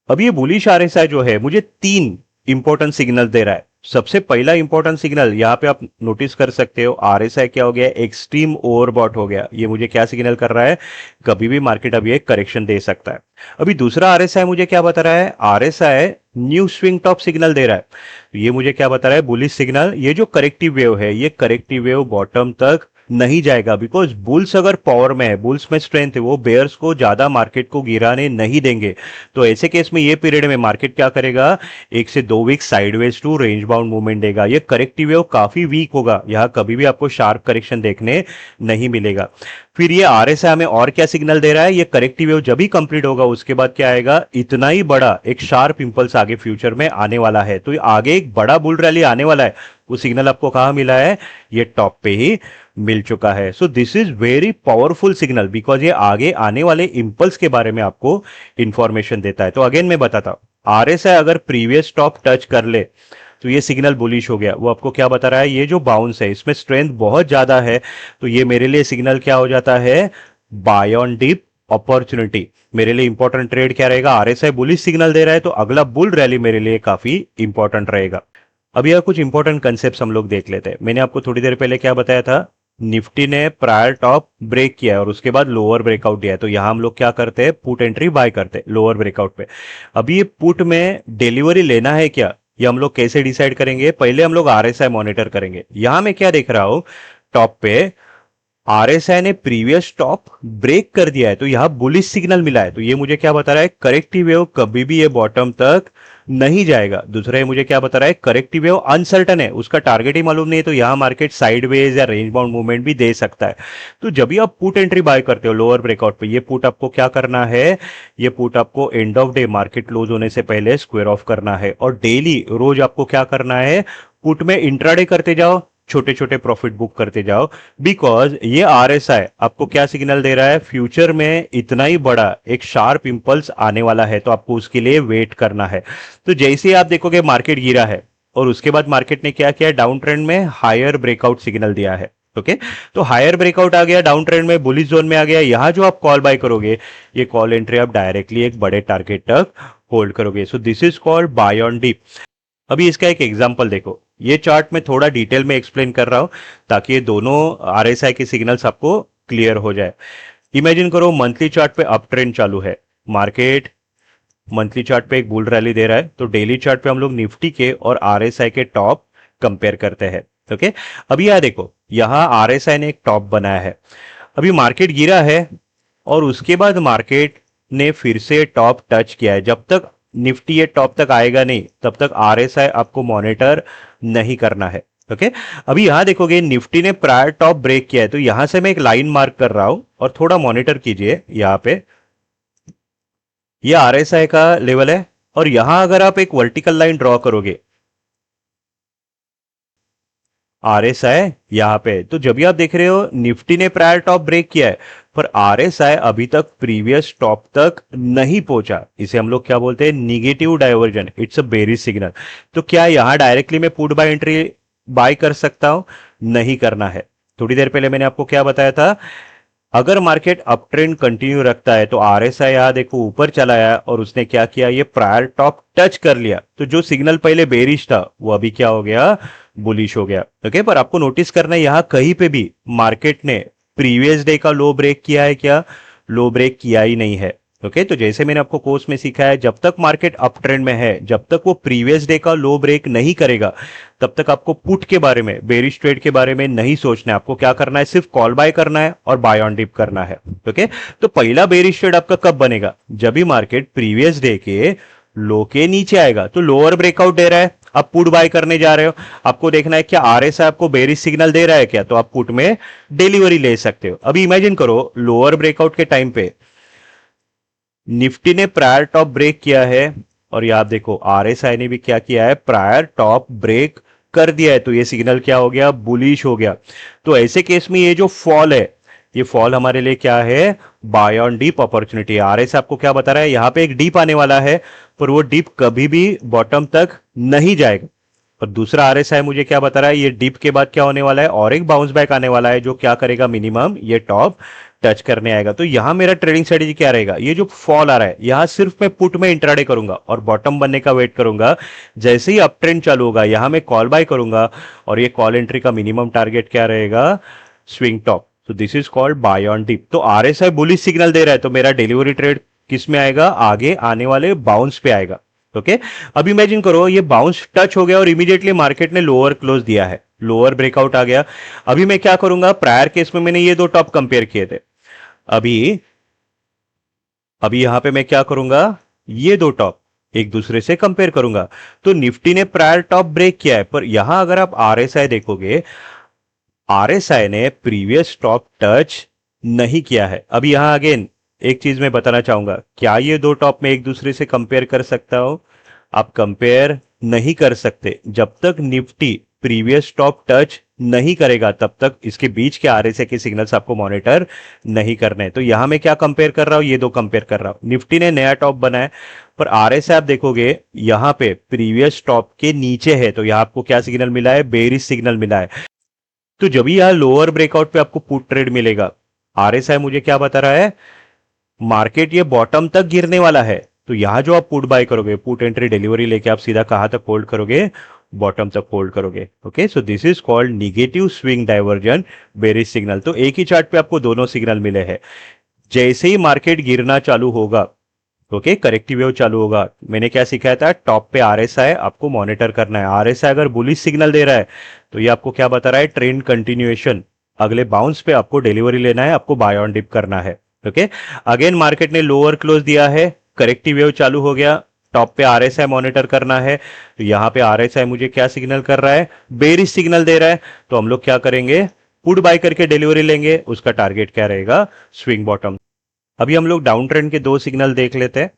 अब ये बुलिश आरएसआई जो है मुझे तीन इंपॉर्टेंट सिग्नल दे रहा है। सबसे पहला इंपॉर्टेंट सिग्नल यहां पे आप नोटिस कर सकते हो, आरएसआई क्या हो गया, एक्सट्रीम ओवरबॉट हो गया। ये मुझे क्या सिग्नल कर रहा है, कभी भी मार्केट अभी एक करेक्शन दे सकता है। अभी दूसरा आरएसआई मुझे क्या बता रहा है, RSI new swing top signal दे रहा है। तो ये मुझे क्या बता रहा है, बुलिश सिग्नल। ये जो करेक्टिव वेव है ये करेक्टिव वेव बॉटम तक नहीं जाएगा, बिकॉज बुल्स अगर पावर में है, बुल्स में स्ट्रेंथ है, वो बेयर्स को ज्यादा मार्केट को गिराने नहीं देंगे। तो ऐसे केस में ये पीरियड में मार्केट क्या करेगा, 1 से 2 week sideways to range bound movement देगा। ये करेक्टिव वेव काफी वीक होगा, यहां कभी भी आपको शार्प करेक्शन देखने नहीं मिलेगा। फिर ये आरएसआई हमें और क्या सिग्नल दे रहा है, ये करेक्टिव वेव जब ही कंप्लीट होगा उसके बाद क्या आएगा, इतना ही बड़ा एक शार्प इंपल्स आगे फ्यूचर में आने वाला है। तो आगे एक बड़ा बुल रैली आने वाला है, वो सिग्नल आपको कहां मिला है, ये टॉप पे ही मिल चुका है। सो this is very powerful signal, because ये आगे आने वाले इंपल्स के बारे में आपको इंफॉर्मेशन देता है। तो अगेन मैं बताता हूं, आरएसआई अगर प्रीवियस टॉप टच कर ले तो ये सिग्नल बुलिश हो गया। वो आपको क्या बता रहा है, ये जो बाउंस है इसमें स्ट्रेंथ बहुत ज्यादा है, तो ये मेरे लिए सिग्नल क्या हो जाता है, बाय ऑन डिप अपॉर्चुनिटी। मेरे लिए इंपॉर्टेंट ट्रेड क्या रहेगा, आरएसआई बुलिश सिग्नल दे रहा है तो अगला बुल रैली मेरे लिए काफी इंपॉर्टेंट रहेगा। अब यह कुछ इंपॉर्टेंट कंसेप्ट हम लोग देख लेते हैं। मैंने आपको थोड़ी देर पहले क्या बताया था, निफ्टी ने प्रायर टॉप ब्रेक किया है और उसके बाद लोअर ब्रेकआउट दिया है, तो यहां हम लोग क्या करते हैं, पुट एंट्री बाय करते हैं लोअर ब्रेकआउट पे। अब ये पुट में डिलीवरी लेना है क्या, ये हम लोग कैसे डिसाइड करेंगे, पहले हम लोग आरएसआई मॉनिटर करेंगे। यहां मैं क्या देख रहा हूं, टॉप पे आरएसआई ने प्रीवियस टॉप ब्रेक कर दिया है, तो यहां बुलिश सिग्नल मिला है। तो ये मुझे क्या बता रहा है, करेक्टिव वेव कभी भी ये बॉटम तक नहीं जाएगा। दूसरा ये मुझे क्या बता रहा है, करेक्टिव वेव अनसर्टन है, उसका टारगेट ही मालूम नहीं है, तो यहां मार्केट साइडवेज या रेंज बाउंड मूवमेंट भी दे सकता है। तो जब भी आप पुट एंट्री बाय करते हो लोअर ब्रेकआउट पे, ये पुट आपको क्या करना है, ये पुट आपको end of day market close होने से पहले स्क्वायर ऑफ करना है, और डेली रोज आपको क्या करना है, पुट में इंट्राडे करते जाओ, छोटे छोटे प्रॉफिट बुक करते जाओ। बिकॉज ये आरएसआई आपको क्या सिग्नल दे रहा है, फ्यूचर में इतना ही बड़ा एक शार्प इंपल्स आने वाला है, तो आपको उसके लिए वेट करना है। तो जैसे ही आप देखोगे मार्केट गिरा है और उसके बाद मार्केट ने क्या किया, डाउन ट्रेंड में हायर ब्रेकआउट सिग्नल दिया है। ओके, तो हायर ब्रेकआउट आ गया, डाउन ट्रेंड में बुलिश जोन में आ गया, यहां जो आप कॉल बाय करोगे, ये कॉल एंट्री आप डायरेक्टली एक बड़े टारगेट तक होल्ड करोगे। So this is called buy on dip. अभी इसका एक एग्जांपल देखो, ये चार्ट में थोड़ा डिटेल में एक्सप्लेन कर रहा हूं ताकि ये दोनों आरएसआई के सिग्नल्स आपको क्लियर हो जाए। इमेजिन करो मंथली चार्ट पे अप ट्रेंड चालू है, मार्केट मंथली चार्ट पे एक बुल रैली दे रहा है, तो डेली चार्ट पे हम लोग निफ्टी के और आरएसआई के टॉप कंपेयर करते हैं। ओके, अभी यह देखो, यहां आरएसआई ने एक टॉप बनाया है, अभी मार्केट गिरा है और उसके बाद मार्केट ने फिर से टॉप टच किया है। जब तक निफ्टी ये टॉप तक आएगा नहीं, तब तक आरएसआई आपको मॉनिटर नहीं करना है। ओके, अभी यहां देखोगे निफ्टी ने प्रायर टॉप ब्रेक किया है, तो यहां से मैं एक लाइन मार्क कर रहा हूं और थोड़ा मॉनिटर कीजिए। यहां पे ये आरएसआई का लेवल है, और यहां अगर आप एक वर्टिकल लाइन ड्रॉ करोगे आरएसआई यहां पे, तो जब भी आप देख रहे हो निफ्टी ने प्रायर टॉप ब्रेक किया है, पर आरएसआई अभी तक प्रीवियस टॉप तक नहीं पहुंचा। इसे हम लोग क्या बोलते हैं, negative diversion, it's a bearish signal. तो क्या यहां डायरेक्टली मैं पुट बाय एंट्री बाय कर सकता हूं, नहीं करना है। थोड़ी देर पहले मैंने आपको क्या बताया था, अगर मार्केट अप ट्रेंड कंटिन्यू रखता है, तो आरएसआई यहां देखो ऊपर चला आया और उसने क्या किया, ये प्रायर टॉप टच कर लिया, तो जो सिग्नल पहले बेरिश था वो अभी क्या हो गया, बुलिश हो गया। ओके, पर आपको नोटिस करना है यहां कहीं पे भी मार्केट ने प्रीवियस डे का लो ब्रेक किया है क्या, लो ब्रेक किया ही नहीं है। ओके, तो जैसे मैंने आपको कोर्स में सिखाया है, जब तक मार्केट अप ट्रेंड में है, जब तक वो प्रीवियस डे का लो ब्रेक नहीं करेगा, तब तक आपको पुट के बारे में, बेरिश ट्रेड के बारे में नहीं सोचना है। आपको क्या करना है, सिर्फ कॉल बाय करना है और बाय ऑन डिप करना है। ओके, तो पहला बेरिश ट्रेड आपका कब बनेगा, जब भी मार्केट प्रीवियस डे के लो के नीचे आएगा, तो लोअर ब्रेकआउट दे रहा है, आप पुट बाय करने जा रहे हो, आपको देखना है क्या आरएसआई आपको बेरिश सिग्नल दे रहा है क्या, तो आप पुट में डिलीवरी ले सकते हो। अभी इमेजिन करो लोअर ब्रेकआउट के टाइम पे निफ्टी ने प्रायर टॉप ब्रेक किया है, और यहां आप देखो आरएसआई ने भी क्या किया है, प्रायर टॉप ब्रेक कर दिया है, तो ये सिग्नल क्या हो गया, बुलिश हो गया। तो ऐसे केस में ये जो फॉल है, ये फॉल हमारे लिए क्या है, buy on dip opportunity. RSI आपको क्या बता रहा है, यहां पे एक डीप आने वाला है, पर वो डीप कभी भी बॉटम तक नहीं जाएगा। और दूसरा आरएसआई मुझे क्या बता रहा है, ये डिप के बाद क्या होने वाला है, और एक बाउंस बैक आने वाला है, जो क्या करेगा, मिनिमम ये टॉप टच करने आएगा। तो यहां मेरा ट्रेडिंग स्ट्रेटेजी क्या रहेगा, ये जो फॉल आ रहा है यहां सिर्फ मैं पुट में इंट्राडे करूंगा और बॉटम बनने का वेट करूंगा। जैसे ही अप ट्रेंड चालू होगा, यहां मैं कॉल बाय करूंगा, और ये कॉल एंट्री का मिनिमम टारगेट क्या रहेगा, स्विंग टॉप। तो this is called buy on dip. तो आरएसआई बुलिश सिग्नल दे रहा है, तो मेरा डिलीवरी ट्रेड किस में आएगा, आगे आने वाले बाउंस पे आएगा। ओके, अब इमेजिन करो ये बाउंस टच हो गया और इमीडिएटली मार्केट ने लोअर क्लोज दिया है, लोअर ब्रेकआउट आ गया। अभी मैं क्या करूंगा, प्रायर केस में मैंने ये दो टॉप कंपेयर किए थे, अभी अभी यहां पे मैं क्या करूंगा, ये दो टॉप एक दूसरे से कंपेयर करूंगा। तो निफ्टी ने प्रायर टॉप ब्रेक किया है, पर यहां अगर आप आरएसआई देखोगे, आरएसआई ने प्रीवियस टॉप टच नहीं किया है। अभी यहां अगेन एक चीज मैं बताना चाहूंगा, क्या ये दो टॉप में एक दूसरे से कंपेयर कर सकता हो, आप कंपेयर नहीं कर सकते। जब तक निफ्टी प्रीवियस टॉप टच नहीं करेगा, तब तक इसके बीच के आरएसआई के सिग्नल्स आपको मॉनिटर नहीं करने हैं। तो यहां मैं क्या कंपेयर कर रहा हूं, ये दो कंपेयर कर रहा हूं। निफ्टी ने नया टॉप बनाया, पर आरएसआई आप देखोगे यहां पे प्रीवियस टॉप के नीचे है, तो यहां आपको क्या सिग्नल मिला है, बेरिश सिग्नल मिला है। तो जब भी यहां लोअर ब्रेकआउट पे आपको पुट ट्रेड मिलेगा, आरएसआई मुझे क्या बता रहा है, मार्केट ये बॉटम तक गिरने वाला है, तो यहां जो आप पुट बाय करोगे, पुट एंट्री डिलीवरी लेके आप सीधा कहां तक होल्ड करोगे, बॉटम तक होल्ड करोगे। Okay, so this is called negative swing diversion bearish signal. तो एक ही चार्ट पे आपको दोनों सिग्नल मिले हैं। जैसे ही मार्केट गिरना चालू होगा, ओके, करेक्टिव वेव चालू होगा, मैंने क्या सिखाया था, टॉप पे आरएसआई आपको मॉनिटर करना है। आरएसआई अगर बुलिश सिग्नल दे रहा है, तो ये आपको क्या बता रहा है, ट्रेंड कंटिन्यूएशन, अगले बाउंस पे आपको डिलीवरी लेना है, आपको बाय ऑन डिप करना है। ओके, अगेन मार्केट ने लोअर क्लोज दिया है, करेक्टिव वेव चालू हो गया, टॉप पे आरएसआई मॉनिटर करना है, तो यहाँ पे आरएसआई मुझे क्या सिग्नल कर रहा है, बेरिश सिग्नल दे रहा है। तो हम लोग क्या करेंगे, पुट बाय करके डिलीवरी लेंगे, उसका टारगेट क्या रहेगा, स्विंग बॉटम। अभी हम लोग डाउन ट्रेंड के दो सिग्नल देख लेते हैं।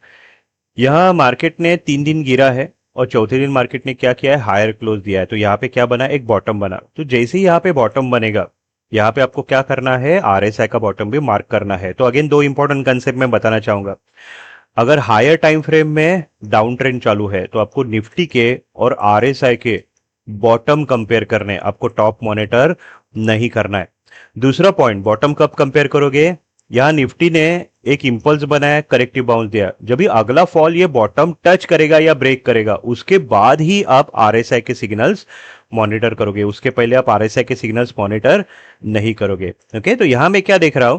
यहाँ मार्केट ने 3 दिन गिरा है और चौथे दिन मार्केट ने क्या किया है, हायर क्लोज दिया है। तो यहाँ पे क्या बना, एक बॉटम बना। तो जैसे ही यहाँ पे बॉटम बनेगा, यहाँ पे आपको क्या करना है, आरएसआई का बॉटम भी मार्क करना है। तो अगेन दो इंपॉर्टेंट कंसेप्ट मैं बताना चाहूंगा। अगर हायर टाइम फ्रेम में डाउन ट्रेंड चालू है तो आपको निफ्टी के और आरएसआई के बॉटम कंपेयर करने, आपको टॉप मॉनिटर नहीं करना है। दूसरा पॉइंट, बॉटम कब कंपेयर करोगे, यहां निफ्टी ने एक इंपल्स बनाया, करेक्टिव बाउंस दिया, जब भी अगला फॉल ये बॉटम टच करेगा या ब्रेक करेगा, उसके बाद ही आप आरएसआई के सिग्नल्स मॉनिटर करोगे। उसके पहले आप आरएसआई के सिग्नल्स मॉनिटर नहीं करोगे। ओके, तो यहां मैं क्या देख रहा हूं,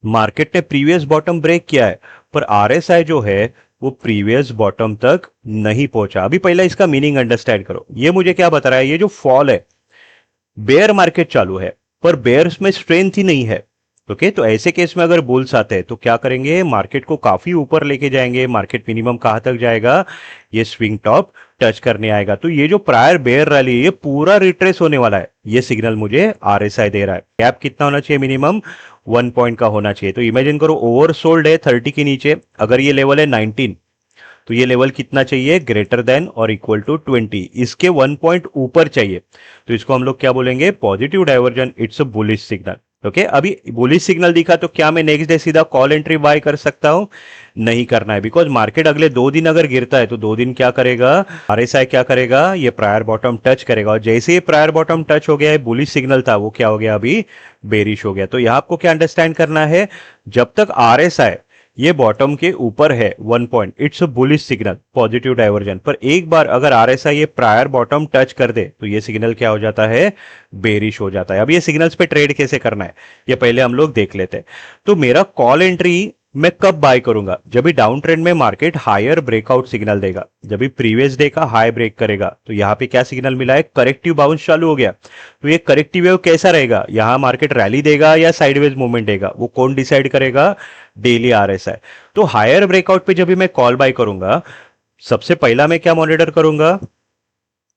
मार्केट ने प्रीवियस बॉटम ब्रेक किया है, पर आरएसआई जो है वो प्रीवियस बॉटम तक नहीं पहुंचा। अभी पहला इसका मीनिंग अंडरस्टैंड करो। ये मुझे क्या बता रहा है, ये जो फॉल है, बेयर मार्केट चालू है पर बेयर्स में स्ट्रेंथ ही नहीं है। ओके, तो ऐसे केस में अगर बुल्स आते हैं तो क्या करेंगे, मार्केट को काफी ऊपर लेके जाएंगे। मार्केट मिनिमम कहां तक जाएगा, ये स्विंग टॉप टच करने आएगा। तो ये जो प्रायर बेयर रैली, ये पूरा रिट्रेस होने वाला है, ये सिग्नल मुझे आरएसआई दे रहा है। गैप कितना होना चाहिए, मिनिमम 1 पॉइंट का होना चाहिए। तो इमेजिन करो ओवरसोल्ड है 30 के नीचे, अगर ये लेवल है 19, तो ये लेवल कितना चाहिए, ग्रेटर देन और इक्वल टू 20, इसके 1 पॉइंट ऊपर चाहिए। तो इसको हम लोग क्या बोलेंगे, positive diversion, it's a bullish signal. Okay, अभी बुलिश सिग्नल दिखा तो क्या मैं नेक्स्ट डे सीधा कॉल एंट्री बाय कर सकता हूं, नहीं करना है। बिकॉज मार्केट अगले 2 दिन अगर गिरता है तो 2 दिन क्या करेगा, आरएसआई क्या करेगा, ये प्रायर बॉटम टच करेगा। और जैसे ही प्रायर बॉटम टच हो गया है, बुलिश सिग्नल था, वो क्या हो गया, अभी बेरिश हो गया। तो यहां आपको क्या अंडरस्टैंड करना है, जब तक आरएसआई ये बॉटम के ऊपर है 1 point, it's a bullish signal, positive diversion. पर एक बार अगर आरएसआई ये प्रायर बॉटम टच कर दे तो ये सिग्नल क्या हो जाता है, बेरिश हो जाता है। अब ये सिग्नल्स पे ट्रेड कैसे करना है, ये पहले हम लोग देख लेते हैं। तो मेरा कॉल एंट्री मैं कब बाय करूंगा, जब भी डाउन ट्रेंड में मार्केट हायर ब्रेकआउट सिग्नल देगा, जब भी प्रीवियस डे का हाई ब्रेक करेगा। तो यहां पे क्या सिग्नल मिला है, करेक्टिव बाउंस चालू हो गया। तो ये करेक्टिव वेव कैसा रहेगा, यहां मार्केट रैली देगा या साइडवेज मूवमेंट देगा, वो कौन डिसाइड करेगा, डेली आरएसआई। तो हायर ब्रेकआउट पे जब भी मैं कॉल बाय करूंगा, सबसे पहला मैं क्या मॉनिटर करूंगा,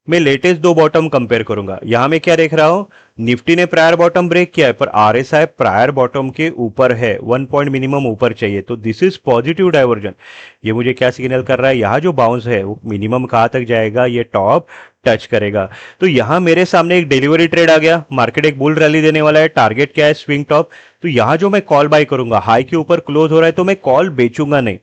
मैं लेटेस्ट दो बॉटम कंपेयर करूंगा। यहां मैं क्या देख रहा हूं, निफ्टी ने प्रायर बॉटम ब्रेक किया है पर आरएसआई प्रायर बॉटम के ऊपर है, 1 पॉइंट मिनिमम ऊपर चाहिए। तो दिस इज पॉजिटिव डाइवर्जन। ये मुझे क्या सिग्नल कर रहा है, यहां जो बाउंस है वो मिनिमम कहां तक जाएगा, ये टॉप टच करेगा। तो यहां मेरे सामने एक डिलीवरी ट्रेड आ गया, मार्केट एक बुल रैली देने वाला है, टारगेट क्या है, स्विंग टॉप। तो यहां जो मैं कॉल बाय करूंगा, हाई के ऊपर क्लोज हो रहा है, तो मैं कॉल बेचूंगा नहीं,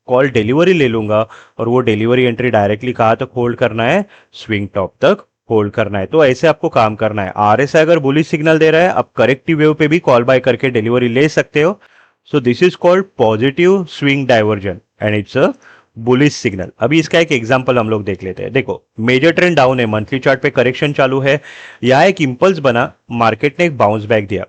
कॉल डिलीवरी ले लूंगा। और वो डिलीवरी एंट्री डायरेक्टली कहां तक होल्ड करना है, स्विंग टॉप तक होल्ड करना है। तो ऐसे आपको काम करना है। आरएसआई अगर बुलिश सिग्नल दे रहा है, आप करेक्टिव वेव पे भी कॉल बाय करके डिलीवरी ले सकते हो। सो this is called positive swing diversion and it's a bullish signal. अभी इसका एक एग्जांपल हम लोग देख लेते हैं। देखो, मेजर ट्रेंड डाउन है, मंथली चार्ट पे करेक्शन चालू है, यहां एक इंपल्स बना, मार्केट ने एक बाउंस बैक दिया।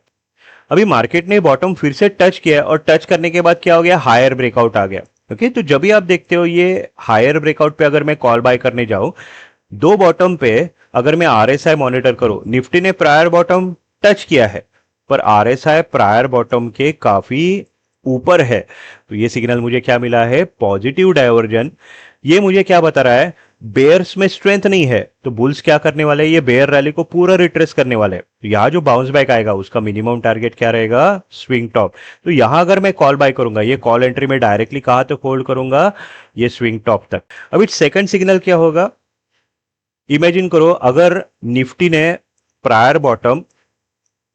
अभी मार्केट ने बॉटम फिर से टच किया और टच करने के बाद क्या हो गया, हायर ब्रेकआउट आ गया। ओके, तो जब भी आप देखते हो ये हायर ब्रेकआउट पे अगर मैं कॉल बाय करने जाऊं, दो बॉटम पे अगर मैं आरएसआई मॉनिटर करूं, निफ्टी ने प्रायर बॉटम टच किया है पर आरएसआई प्रायर बॉटम के काफी ऊपर है। तो ये सिग्नल मुझे क्या मिला है, पॉजिटिव डाइवर्जन। ये मुझे क्या बता रहा है, बेयर्स में स्ट्रेंथ नहीं है, तो बुल्स क्या करने वाले हैं, ये बेयर रैली को पूरा रिट्रेस करने वाले हैं। तो यहां जो बाउंस बैक आएगा उसका मिनिमम टारगेट क्या रहेगा, स्विंग टॉप। तो यहां अगर मैं कॉल बाय करूंगा, ये कॉल एंट्री में डायरेक्टली कहां तक होल्ड करूंगा, ये स्विंग टॉप तक। अब इट सेकंड सिग्नल क्या होगा, इमेजिन करो अगर निफ्टी ने प्रायर बॉटम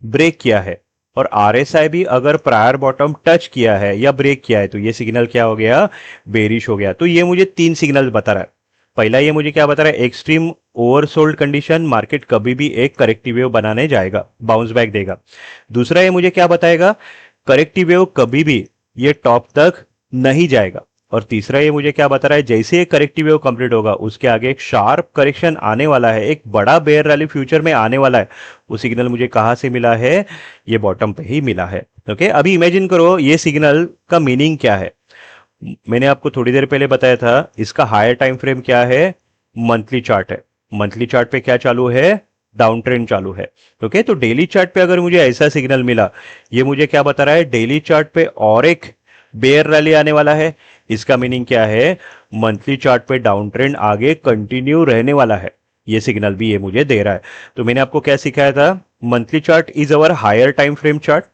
ब्रेक किया है और आरएसआई भी अगर प्रायर बॉटम टच किया है या ब्रेक किया है, तो ये सिग्नल क्या हो गया, बेरिश हो गया। तो ये मुझे 3 सिग्नल बता रहा है। पहला ये मुझे क्या बता रहा है, एक्सट्रीम ओवरसोल्ड कंडीशन, मार्केट कभी भी एक करेक्टिव वेव बनाने जाएगा, बाउंस बैक देगा। दूसरा ये मुझे क्या बताएगा, करेक्टिव वेव कभी भी ये टॉप तक नहीं जाएगा। और तीसरा ये मुझे क्या बता रहा है, जैसे ये करेक्टिव वेव कंप्लीट होगा उसके आगे एक शार्प करेक्शन आने वाला है, एक बड़ा बेयर रैली फ्यूचर में आने वाला है। वो सिग्नल मुझे कहां से मिला है, ये बॉटम पे ही मिला है। ओके, अभी इमेजिन करो ये सिग्नल का मीनिंग क्या है। मैंने आपको थोड़ी देर पहले बताया था इसका हायर टाइम फ्रेम क्या है, मंथली चार्ट है। मंथली चार्ट पे क्या चालू है, डाउन ट्रेंड चालू है। ओके, तो डेली चार्ट पे अगर मुझे ऐसा सिग्नल मिला, ये मुझे क्या बता रहा है, डेली चार्ट पे और एक बेयर रैली आने वाला है, इसका मीनिंग क्या है, मंथली चार्ट पे डाउन ट्रेंड आगे कंटिन्यू रहने वाला है, ये सिग्नल भी ये मुझे दे रहा है। तो मैंने आपको क्या सिखाया था, monthly chart is our higher time frame chart,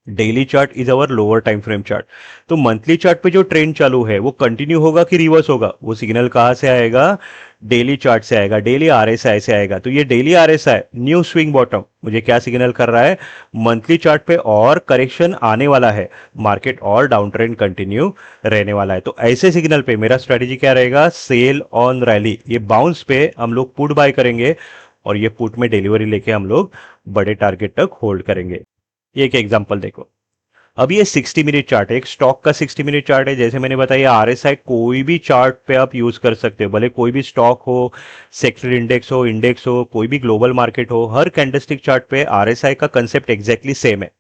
daily chart is our lower time frame chart. तो मंथली चार्ट पे जो ट्रेंड चालू है वो कंटिन्यू होगा कि रिवर्स होगा, वो सिग्नल कहां से आएगा, डेली चार्ट से आएगा, डेली आरएसआई से आएगा। तो ये daily RSI new swing bottom मुझे क्या सिग्नल कर रहा है, मंथली चार्ट पे और करेक्शन आने वाला है, मार्केट और डाउन ट्रेंड कंटिन्यू रहने वाला है। तो ऐसे सिग्नल पे मेरा स्ट्रेटेजी क्या रहेगा, सेल ऑन रैली, ये बाउंस पे हम लोग पुट बाय करेंगे और ये पुट में डिलीवरी लेके हम लोग बड़े टारगेट तक होल्ड करेंगे। ये एक एग्जांपल देखो, अब ये 60 मिनट चार्ट है, एक स्टॉक का 60 मिनट चार्ट है। जैसे मैंने बताया आरएसआई कोई भी चार्ट पे आप यूज कर सकते हो, भले कोई भी स्टॉक हो, सेक्टर इंडेक्स हो, कोई भी ग्लोबल मार्केट हो, हर कैंडलस्टिक चार्ट पे आरएसआई का कंसेप्ट एग्जैक्टली सेम है।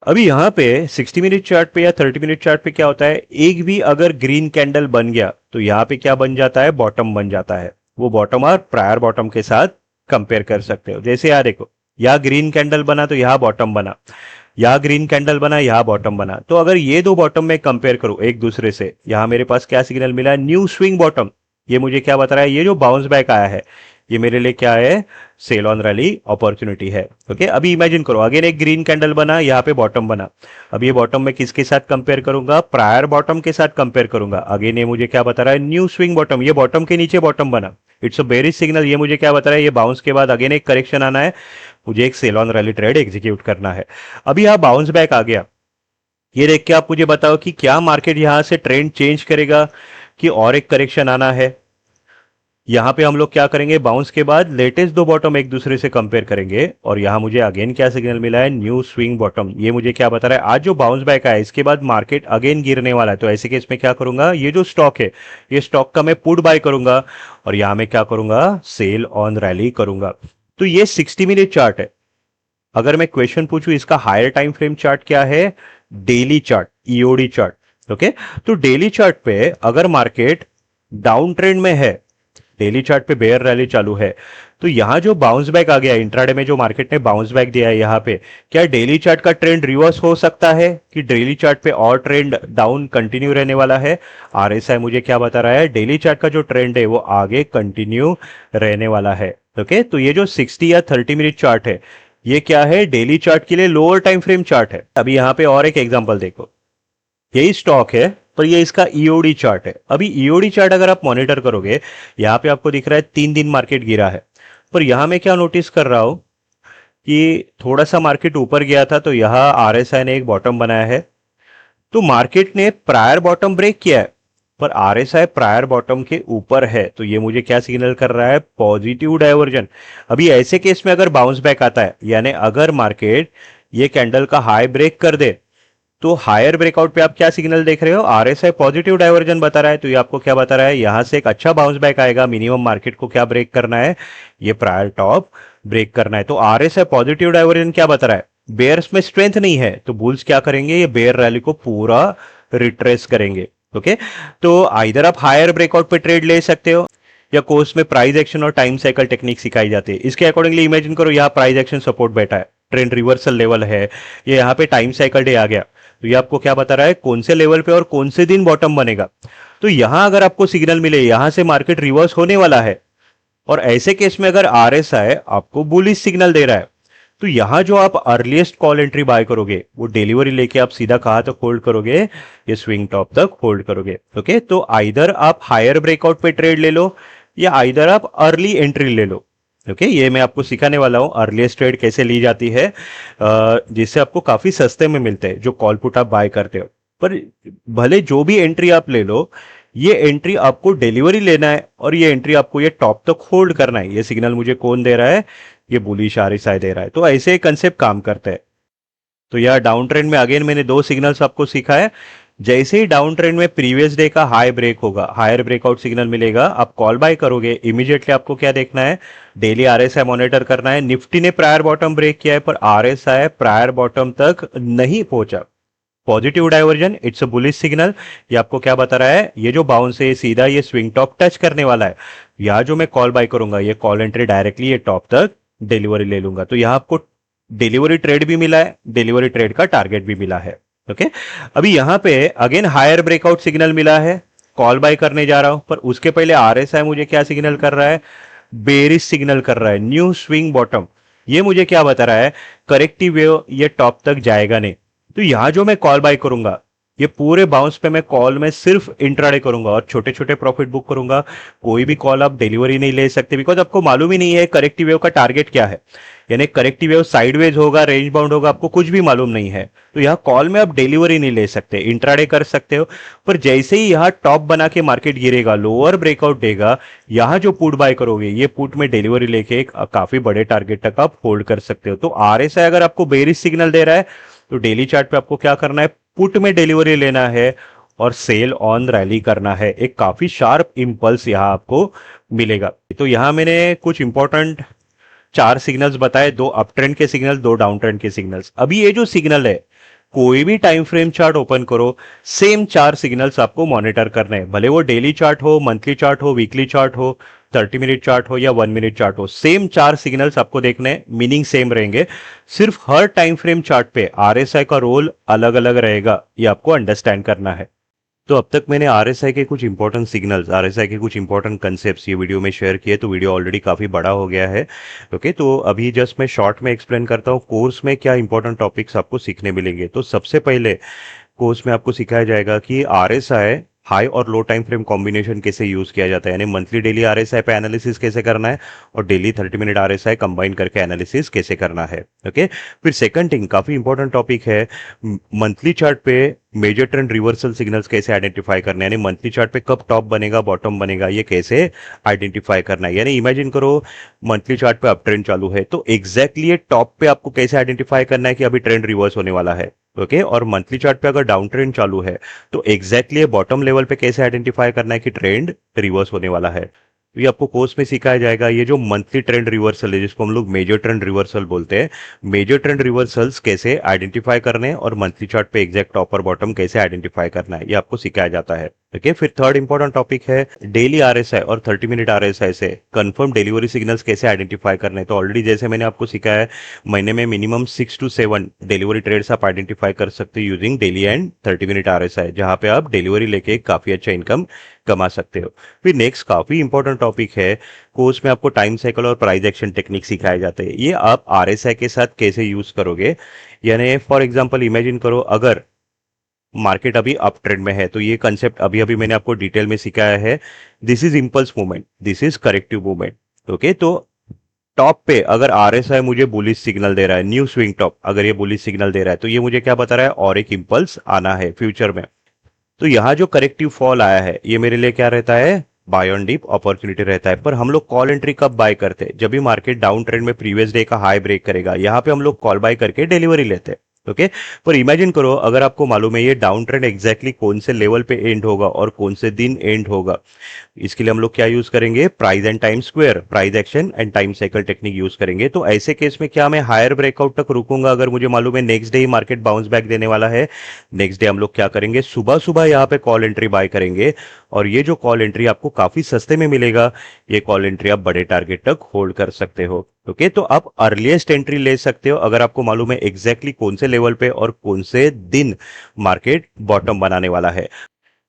अभी यहाँ पे 60 मिनट चार्ट पे या 30 मिनट चार्ट पे क्या होता है, एक भी अगर ग्रीन कैंडल बन गया तो यहाँ पे क्या बन जाता है, बॉटम बन जाता है। वो बॉटम और प्रायर बॉटम के साथ कंपेयर कर सकते हो। जैसे यहाँ देखो, यहाँ ग्रीन कैंडल बना तो यहाँ बॉटम बना, यहाँ ग्रीन कैंडल बना, यहाँ बॉटम बना। तो अगर ये दो बॉटम में कंपेयर करूं एक दूसरे से, यहाँ मेरे पास क्या सिग्नल मिला है, न्यू स्विंग बॉटम। ये मुझे क्या बता रहा है, ये जो बाउंस बैक आया है ये मेरे लिए क्या है, सेल ऑन रैली अपॉर्चुनिटी है। ओके, अभी इमेजिन करो अगेन एक ग्रीन कैंडल बना, यहाँ पे बॉटम बना। अब ये बॉटम में किसके साथ कंपेयर करूंगा, प्रायर बॉटम के साथ कंपेयर करूंगा। अगेन ये मुझे क्या बता रहा है, न्यू स्विंग बॉटम, ये बॉटम के नीचे बॉटम बना, इट्स अ बेरिश सिग्नल। ये मुझे क्या बता रहा है, ये बाउंस के बाद अगेन एक करेक्शन आना है, मुझे एक sell on rally trade execute करना है। अभी यहां बाउंस बैक आ गया, ये देख के आप मुझे बताओ कि क्या मार्केट यहां से ट्रेंड चेंज करेगा कि और एक करेक्शन आना है। यहां पे हम लोग क्या करेंगे, बाउंस के बाद लेटेस्ट दो बॉटम एक दूसरे से कंपेयर करेंगे और यहां मुझे अगेन क्या सिग्नल मिला है, न्यू स्विंग बॉटम। ये मुझे क्या बता रहा है, आज जो बाउंस बैक आया इसके बाद मार्केट अगेन गिरने वाला है। तो ऐसे केस में क्या करूंगा, ये जो स्टॉक है ये स्टॉक का मैं पुट बाय करूंगा और यहां मैं क्या करूंगा, सेल ऑन रैली करूंगा। तो ये 60 मिनट चार्ट है। अगर मैं क्वेश्चन पूछूं इसका हायर टाइम फ्रेम चार्ट क्या है, daily chart, EOD chart. Okay, तो डेली चार्ट पे अगर मार्केट डाउन ट्रेंड में है, डेली चार्ट पे बेयर रैली चालू है, तो यहां जो बाउंस बैक आ गया इंट्राडे में, जो मार्केट ने बाउंस बैक दिया है यहां पे, क्या डेली चार्ट का ट्रेंड रिवर्स हो सकता है कि डेली चार्ट पे और ट्रेंड डाउन कंटिन्यू रहने वाला है। आरएसआई मुझे क्या बता रहा है, डेली चार्ट का जो ट्रेंड है वो आगे कंटिन्यू रहने वाला है। ओके, तो ये जो 60 या 30 मिनट चार्ट है ये क्या है, डेली चार्ट के लिए लोअर टाइम फ्रेम चार्ट है। अभी यहां पे और एक एग्जांपल देखो, यही स्टॉक है पर ये इसका ईओडी चार्ट है। अभी ईओडी चार्ट अगर आप मॉनिटर करोगे, यहां पे आपको दिख रहा है 3 दिन मार्केट गिरा है, पर यहां मैं क्या नोटिस कर रहा हूं कि थोड़ा सा मार्केट ऊपर गया था तो यहां आरएसआई ने एक बॉटम बनाया है, तो मार्केट ने प्रायर बॉटम ब्रेक किया है पर आरएसआई प्रायर बॉटम के ऊपर है। तो ये मुझे क्या सिग्नल कर रहा है, पॉजिटिव डाइवर्जन। अभी ऐसे केस में अगर बाउंस बैक आता है, यानी अगर मार्केट ये कैंडल का हाई ब्रेक कर दे, तो हायर ब्रेकआउट पे आप क्या सिग्नल देख रहे हो, आरएसआई पॉजिटिव डाइवर्जन बता रहा है। तो ये आपको क्या बता रहा है, यहां से एक अच्छा बाउंस बैक आएगा, मिनिमम मार्केट को क्या ब्रेक करना है, ये प्रायर टॉप ब्रेक करना है। तो आरएसआई पॉजिटिव डाइवर्जन क्या बता रहा है, बेयर्स में स्ट्रेंथ नहीं है तो बुल्स क्या करेंगे, ये बेयर रैली को पूरा रिट्रेस करेंगे। ओके, तो आइदर आप हायर ब्रेकआउट पे ट्रेड ले सकते हो या कोर्स में प्राइस एक्शन और टाइम साइकिल टेक्निक सिखाई जाती है। इसके अकॉर्डिंगली इमेजिन करो यहाँ प्राइस एक्शन सपोर्ट बैठा है, ट्रेंड रिवर्सल लेवल है, ये यहाँ पे टाइम साइकिल डे आ गया, तो ये आपको क्या बता रहा है, कौन से लेवल पे और कौन से दिन बॉटम बनेगा। तो यहां अगर आपको सिग्नल मिले यहां से मार्केट रिवर्स होने वाला है और ऐसे केस में अगर आरएसआई आपको बुलिश सिग्नल दे रहा है, तो यहां जो आप अर्लीस्ट कॉल एंट्री बाय करोगे वो डिलीवरी लेके आप सीधा कहां तक होल्ड करोगे, ये स्विंग टॉप तक होल्ड करोगे। ओके, तो आइदर आप हायर ब्रेकआउट पे ट्रेड ले लो या आइदर आप अर्ली एंट्री ले लो। ओके, ये मैं आपको सिखाने वाला हूं अर्लीस्ट ट्रेड कैसे ली जाती है, जिससे आपको काफी सस्ते में मिलते हैं जो कॉल पुट आप बाय करते हो। पर भले जो भी एंट्री आप ले लो, ये एंट्री आपको डिलीवरी लेना है और ये एंट्री आपको ये टॉप तक होल्ड करना है। ये सिग्नल मुझे कौन दे रहा है, ये बुलिश आरएसआई दे रहा है। तो ऐसे कंसेप्ट काम करते हैं। तो यह डाउन ट्रेंड में अगेन मैंने दो सिग्नल्स आपको सिखा है। जैसे ही डाउन ट्रेंड में प्रीवियस डे का हाई ब्रेक होगा, हायर ब्रेकआउट सिग्नल मिलेगा, आप कॉल बाय करोगे, इमीडिएटली आपको क्या देखना है, डेली आरएसआई मॉनिटर करना है। निफ्टी ने प्रायर बॉटम ब्रेक किया है पर आरएसआई प्रायर बॉटम तक नहीं पहुंचा, positive diversion, it's a bullish signal. ये आपको क्या बता रहा है, ये जो बाउंस है सीधा ये स्विंग टॉप टच करने वाला है, या जो मैं कॉल बाय करूंगा ये कॉल एंट्री डायरेक्टली ये टॉप तक डिलीवरी ले लूंगा। तो यहां आपको डिलीवरी ट्रेड भी मिला है, डिलीवरी ट्रेड का टारगेट भी मिला है। ओके। अभी यहाँ पे अगेन हायर ब्रेकआउट सिग्नल मिला है, कॉल बाय करने जा रहा हूं, पर उसके पहले आरएसआई मुझे क्या सिग्नल कर रहा है? बेरिश सिग्नल कर रहा है, न्यू स्विंग बॉटम। ये मुझे क्या बता रहा है? करेक्टिव वेव ये टॉप तक जाएगा नहीं। तो यहां जो मैं कॉल बाय करूंगा, ये पूरे बाउंस पे मैं कॉल में सिर्फ इंट्राडे करूंगा और छोटे छोटे प्रॉफिट बुक करूंगा। कोई भी कॉल आप डिलीवरी नहीं ले सकते, बिकॉज आपको मालूम ही नहीं है करेक्टिव वेव का टारगेट क्या है। यानी करेक्टिव वेव साइडवेज होगा, रेंज बाउंड होगा, आपको कुछ भी मालूम नहीं है। तो यहाँ कॉल में आप डिलीवरी नहीं ले सकते, इंट्राडे कर सकते हो। पर जैसे ही यहाँ टॉप बना के मार्केट गिरेगा, लोअर ब्रेकआउट देगा, यहाँ जो पुट बाय करोगे, ये पुट में डिलीवरी लेके एक काफी बड़े टारगेट तक आप होल्ड कर सकते हो। तो आरएसआई अगर आपको बेरिश सिग्नल दे रहा है, तो डेली चार्ट पे आपको क्या करना है? पुट में डिलीवरी लेना है और सेल ऑन रैली करना है। एक काफी शार्प इंपल्स यहां आपको मिलेगा। तो यहां मैंने कुछ इंपॉर्टेंट चार सिग्नल्स बताए, दो अप ट्रेंड के सिग्नल, दो डाउन ट्रेंड के सिग्नल्स। अभी ये जो सिग्नल है, कोई भी टाइम फ्रेम चार्ट ओपन करो, सेम चार सिग्नल्स आपको मॉनिटर करने हैं, भले वो डेली चार्ट हो, मंथली चार्ट हो, वीकली चार्ट हो, 30 मिनट चार्ट हो या 1 मिनट चार्ट हो, सेम चार सिग्नल्स आपको देखने हैं, मीनिंग सेम रहेंगे। सिर्फ हर टाइम फ्रेम चार्ट पे आरएसआई का रोल अलग अलग रहेगा, ये आपको अंडरस्टैंड करना है। तो अब तक मैंने आरएसआई के कुछ इंपॉर्टेंट सिग्नल्स, आरएसआई के कुछ इंपॉर्टेंट कंसेप्ट्स ये वीडियो में शेयर किए, तो वीडियो ऑलरेडी काफी बड़ा हो गया है। ओके, तो अभी जस्ट मैं शॉर्ट में एक्सप्लेन करता हूँ कोर्स में क्या इंपॉर्टेंट टॉपिक्स आपको सीखने मिलेंगे। तो सबसे पहले कोर्स में आपको सिखाया जाएगा कि आरएसआई हाई और लो टाइम फ्रेम कॉम्बिनेशन कैसे यूज किया जाता है, यानी मंथली डेली आरएसआई पे एनालिसिस कैसे करना है और डेली 30 मिनट आरएसआई कंबाइन करके एनालिसिस कैसे करना है। ओके। फिर सेकंड थिंग, काफी इंपॉर्टेंट टॉपिक है, मंथली चार्ट पे मेजर ट्रेंड रिवर्सल सिग्नल्स कैसे आइडेंटिफाई करना है, यानी मंथली चार्ट पे कब टॉप बनेगा, बॉटम बनेगा, ये कैसे आइडेंटिफाई करना है। यानी इमेजिन करो मंथली चार्ट पे अप ट्रेंड चालू है, तो एग्जैक्टली ये टॉप पे आपको कैसे आइडेंटिफाई करना है कि अभी ट्रेंड रिवर्स होने वाला है। ओके। और मंथली चार्ट पे अगर डाउन ट्रेंड चालू है, तो एग्जैक्टली बॉटम लेवल पे कैसे आइडेंटिफाई करना है कि ट्रेंड रिवर्स होने वाला है। तो ये आपको कोर्स में सिखाया जाएगा। ये जो मंथली ट्रेंड रिवर्सल है, जिसको हम लोग मेजर ट्रेंड रिवर्सल बोलते हैं, मेजर ट्रेंड रिवर्सल्स कैसे आइडेंटिफाई करने हैं और मंथली चार्ट पे एग्जैक्ट टॉप और बॉटम कैसे आइडेंटिफाई करना है, ये आपको सिखाया जाता है। ओके। फिर थर्ड इंपॉर्टेंट टॉपिक है डेली आरएसआई और 30 मिनट आरएसआई से कंफर्म डिलीवरी सिग्नल्स कैसे आइडेंटिफाई करने हैं। तो ऑलरेडी जैसे मैंने आपको सिखाया है, महीने में मिनिमम 6 to 7 डिलीवरी ट्रेड्स आप आइडेंटिफाई कर सकते हो using daily and 30 minute RSI, जहां पे आप डिलीवरी लेके काफी अच्छा इनकम कमा सकते हो। फिर नेक्स्ट काफी इंपॉर्टेंट टॉपिक है, कोर्स में आपको टाइम साइकिल और प्राइस एक्शन टेक्निक सिखाए जाते हैं। ये आप आरएसआई के साथ कैसे यूज करोगे, यानी फॉर एग्जांपल इमेजिन करो अगर मार्केट अभी अप ट्रेंड में है, तो ये कंसेप्ट अभी अभी मैंने आपको डिटेल में सिखाया है। This is impulse movement, this is corrective movement. Okay. तो टॉप पे अगर आरएसआई मुझे बुलिश सिग्नल दे रहा है, न्यू स्विंग टॉप अगर ये बुलिश सिग्नल दे रहा है, तो ये मुझे क्या बता रहा है? और एक इंपल्स आना है फ्यूचर में। तो यहाँ जो करेक्टिव फॉल आया है, ये मेरे लिए क्या रहता है? बाय ऑन डीप अपॉर्चुनिटी रहता है। पर हम लोग कॉल एंट्री कब बाय करते हैं? जब भी मार्केट डाउन ट्रेंड में प्रीवियस डे का हाई ब्रेक करेगा, यहाँ पे हम लोग कॉल बाय करके डिलीवरी लेते हैं। ओके। पर इमेजिन करो अगर आपको मालूम है ये डाउन ट्रेंड एग्जैक्टली कौन से लेवल पे एंड होगा और कौन से दिन एंड होगा, इसके लिए हम लोग क्या यूज करेंगे? Price and time square, price action and time cycle technique use करेंगे। तो ऐसे केस में क्या मैं हायर ब्रेकआउट तक रुकूंगा अगर मुझे मालूम है नेक्स्ट डे ही मार्केट बाउंस बैक देने वाला है? नेक्स्ट डे हम लोग क्या करेंगे? सुबह सुबह यहाँ पे कॉल एंट्री बाय करेंगे, और ये जो कॉल एंट्री आपको काफी सस्ते में मिलेगा, ये कॉल एंट्री आप बड़े टारगेट तक होल्ड कर सकते हो। ओके। तो आप अर्लीस्ट एंट्री ले सकते हो अगर आपको मालूम है एग्जैक्टली कौन से लेवल पे और कौन से दिन मार्केट बॉटम बनाने वाला है।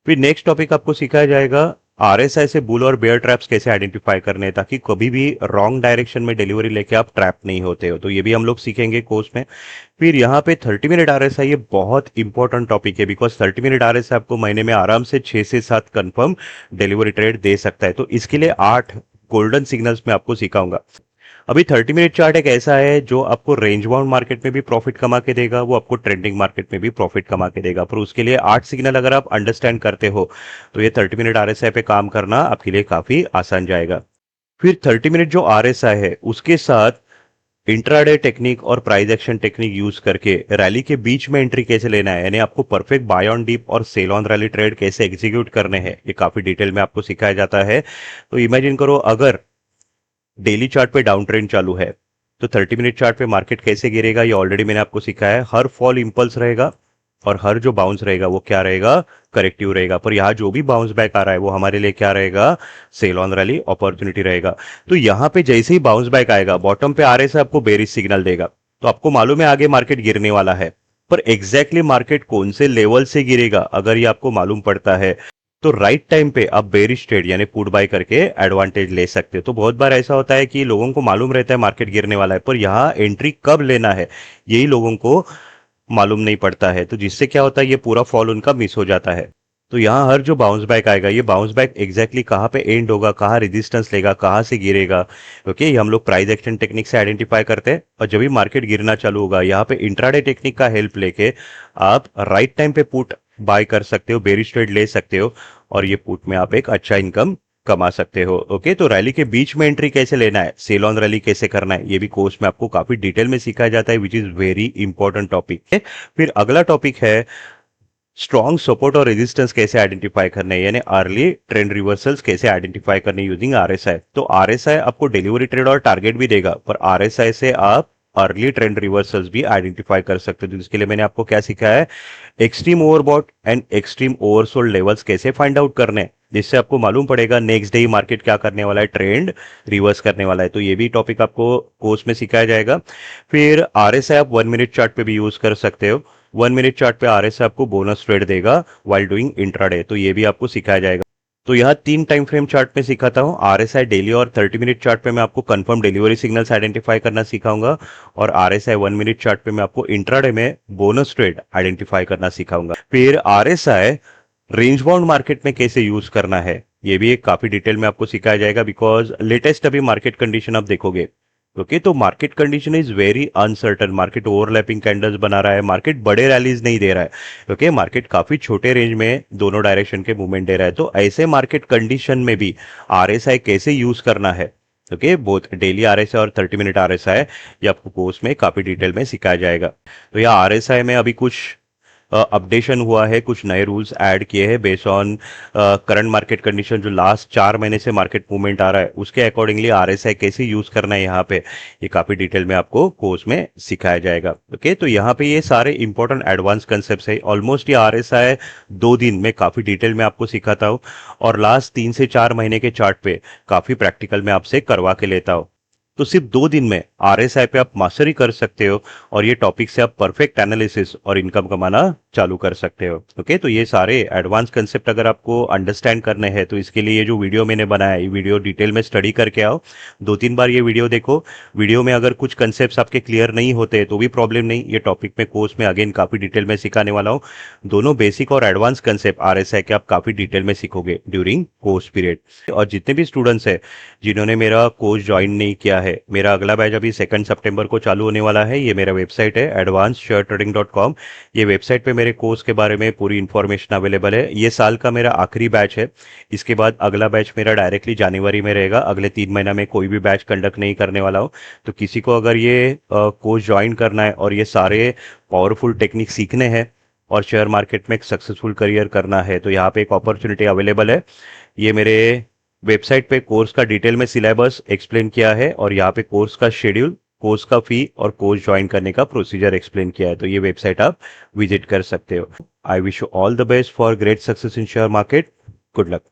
फिर नेक्स्ट टॉपिक आपको सिखाया जाएगा आरएसआई से बुल और बेयर ट्रैप्स कैसे आइडेंटिफाई करने हैं, ताकि कभी भी रॉन्ग डायरेक्शन में डिलीवरी लेके आप ट्रैप नहीं होते हो। तो ये भी हम लोग सीखेंगे कोर्स में। फिर यहाँ पे 30 मिनट आरएसआई, ये बहुत इंपॉर्टेंट टॉपिक है, बिकॉज 30 मिनट आरएसआई आपको महीने में आराम से 6 से 7 कंफर्म डिलीवरी ट्रेड दे सकता है। तो इसके लिए 8 गोल्डन सिग्नल्स मैं आपको सिखाऊंगा। अभी 30 मिनट चार्ट एक ऐसा है जो आपको रेंज बाउंड मार्केट में भी प्रॉफिट कमा के देगा, वो आपको ट्रेंडिंग मार्केट में भी प्रॉफिट कमा के देगा। पर उसके लिए 8 सिग्नल अगर आप अंडरस्टैंड करते हो, तो ये 30 मिनट आरएसआई पे काम करना आपके लिए काफी आसान जाएगा। फिर 30 मिनट जो आरएसआई है, उसके साथ इंट्राडे टेक्निक और प्राइस एक्शन टेक्निक यूज करके रैली के बीच में एंट्री कैसे लेना है, यानी आपको परफेक्ट बाय ऑन डीप और सेल ऑन रैली ट्रेड कैसे एग्जीक्यूट करने हैं, ये काफी डिटेल में आपको सिखाया जाता है। तो इमेजिन करो अगर डेली चार्ट पे डाउन ट्रेंड चालू है, तो 30 मिनट चार्ट पे मार्केट कैसे गिरेगा, ये ऑलरेडी मैंने आपको सिखाया है। हर फॉल इंपल्स रहेगा और हर जो बाउंस रहेगा वो क्या रहेगा? करेक्टिव रहेगा। पर यहाँ जो भी बाउंस बैक आ रहा है वो हमारे लिए क्या रहेगा? सेल ऑन रैली अपॉर्चुनिटी रहेगा। तो यहाँ पे जैसे ही बाउंस बैक आएगा, बॉटम पे आ रहे से आपको बेरिश सिग्नल देगा, तो आपको मालूम है आगे मार्केट गिरने वाला है। पर एग्जैक्टली मार्केट कौन से लेवल से गिरेगा अगर ये आपको मालूम पड़ता है, तो राइट टाइम पे आप बेरिश ट्रेड यानी पुट बाय करके एडवांटेज ले सकते हो। तो बहुत बार ऐसा होता है कि लोगों को मालूम रहता है मार्केट गिरने वाला है, पर यहाँ एंट्री कब लेना है यही लोगों को मालूम नहीं पड़ता है, तो जिससे क्या होता है ये पूरा फॉल उनका मिस हो जाता है। तो यहाँ हर जो बाउंस बैक आएगा, ये बाउंस बैक एग्जैक्टली कहाँ पे एंड होगा, कहाँ रेजिस्टेंस लेगा, कहाँ से गिरेगा, ओके, ये हम लोग प्राइस एक्शन टेक्निक से आइडेंटिफाई करते हैं। और जब भी मार्केट गिरना चालू होगा, यहाँ पे इंट्राडे टेक्निक का हेल्प लेके आप राइट टाइम पे पुट बाय कर सकते हो, बेरिश ट्रेड ले सकते हो, और ये पुट में आप एक अच्छा इनकम कमा सकते हो। ओके, तो रैली के बीच में एंट्री कैसे लेना है, सेल ऑन रैली कैसे करना है, ये भी कोर्स में आपको काफी डिटेल में सिखाया जाता है, which is very important topic है। फिर अगला टॉपिक है स्ट्रॉन्ग सपोर्ट और रेजिस्टेंस कैसे आइडेंटिफाई करने हैं, यानी अर्ली ट्रेंड रिवर्सल्स कैसे आइडेंटिफाई करने यूजिंग आरएसआई। तो आरएसआई आपको डिलीवरी ट्रेड और टारगेट भी देगा, पर आरएसआई से आप अर्ली ट्रेंड रिवर्सल्स भी आइडेंटिफाई कर सकते हो। तो इसके लिए मैंने आपको क्या सिखाया है, extreme overbought and extreme oversold levels कैसे फाइंड आउट करने हैं, जिससे आपको मालूम पड़ेगा नेक्स्ट डे मार्केट क्या करने वाला है, ट्रेंड रिवर्स करने वाला है। तो ये भी टॉपिक आपको कोर्स में सिखाया जाएगा। फिर आरएसआई आप 1 मिनट चार्ट पे भी यूज कर सकते हो। 1 मिनट चार्ट पे आरएसआई आपको बोनस ट्रेड देगा वाइल डूइंग इंट्राडे, तो ये भी आपको सिखाया जाएगा। तो यहाँ 3 टाइम फ्रेम चार्ट में सिखाता हूँ, आरएसआई डेली और 30 मिनट चार्ट पे मैं आपको कंफर्म डिलीवरी सिग्नल्स आइडेंटिफाई करना सिखाऊंगा, और आरएसआई 1 मिनट चार्ट पे मैं आपको इंट्राडे में बोनस ट्रेड आइडेंटिफाई करना सिखाऊंगा। फिर आरएसआई रेंज बाउंड मार्केट में कैसे यूज करना है, ये भी एक काफी डिटेल में आपको सिखाया जाएगा, बिकॉज लेटेस्ट अभी मार्केट कंडीशन आप देखोगे, ओके, तो market condition is very uncertain, market overlapping candles बना रहा है, मार्केट बड़े रैलीज नहीं दे रहा है, ओके, मार्केट काफी छोटे रेंज में दोनों डायरेक्शन के मूवमेंट दे रहा है। तो ऐसे मार्केट कंडीशन में भी आरएसआई कैसे यूज करना है, ओके, बोथ डेली आरएसआई और 30 मिनट आरएसआई, ये आपको कोर्स में काफी डिटेल में सिखाया जाएगा। तो यह आरएसआई में अभी कुछ अपडेशन हुआ है, कुछ नए रूल्स ऐड किए हैं based on current market condition, जो लास्ट 4 महीने से मार्केट मूवमेंट आ रहा है उसके अकॉर्डिंगली आरएसआई कैसे यूज करना है यहाँ पे, ये काफी डिटेल में आपको कोर्स में सिखाया जाएगा। ओके, तो यहाँ पे ये सारे इंपॉर्टेंट एडवांस कंसेप्ट है। ऑलमोस्ट ये आरएसआई 2 दिन में काफी डिटेल में आपको सिखाता हूँ, और लास्ट 3 से 4 महीने के चार्ट पे काफी प्रैक्टिकल में आपसे करवा के लेता हूँ। तो सिर्फ 2 दिन में आरएसआई पे आप मास्टरी कर सकते हो, और ये टॉपिक से आप परफेक्ट एनालिसिस और इनकम कमाना चालू कर सकते हो। ओके, तो ये सारे एडवांस कंसेप्ट अगर आपको अंडरस्टैंड करने हैं, तो इसके लिए ये जो वीडियो मैंने बनाया है, ये वीडियो डिटेल में स्टडी करके आओ, 2-3 बार ये वीडियो देखो। वीडियो में अगर कुछ कंसेप्ट आपके क्लियर नहीं होते तो भी प्रॉब्लम नहीं, ये टॉपिक में कोर्स में अगेन काफी डिटेल में सिखाने वाला हूँ। दोनों बेसिक और एडवांस कंसेप्ट आरएसआई के आप काफी डिटेल में सीखोगे ड्यूरिंग कोर्स पीरियड। और जितने भी स्टूडेंट्स हैं जिन्होंने मेरा कोर्स ज्वाइन नहीं किया है, मेरा अगला बैच अभी 2 सितंबर को चालू होने वाला है। ये मेरा वेबसाइट है advancedshare trading.com। ये वेबसाइट पे मेरे कोर्स के बारे में पूरी इन्फॉर्मेशन अवेलेबल है। ये साल का मेरा आखिरी बैच है, इसके बाद अगला बैच मेरा डायरेक्टली जनवरी में रहेगा। अगले 3 महीना में कोई भी बैच कंडक्ट नहीं करने वाला हूँ। तो किसी को अगर ये कोर्स ज्वाइन करना है और ये सारे पावरफुल टेक्निक सीखने हैं और शेयर मार्केट में एक सक्सेसफुल करियर करना है, तो यहाँ पे एक अपॉर्चुनिटी अवेलेबल है। ये मेरे वेबसाइट पे कोर्स का डिटेल में सिलेबस एक्सप्लेन किया है, और यहाँ पे कोर्स का शेड्यूल, कोर्स का फी और कोर्स ज्वाइन करने का प्रोसीजर एक्सप्लेन किया है। तो ये वेबसाइट आप विजिट कर सकते हो। I wish you all the best for great success in share market. Good luck.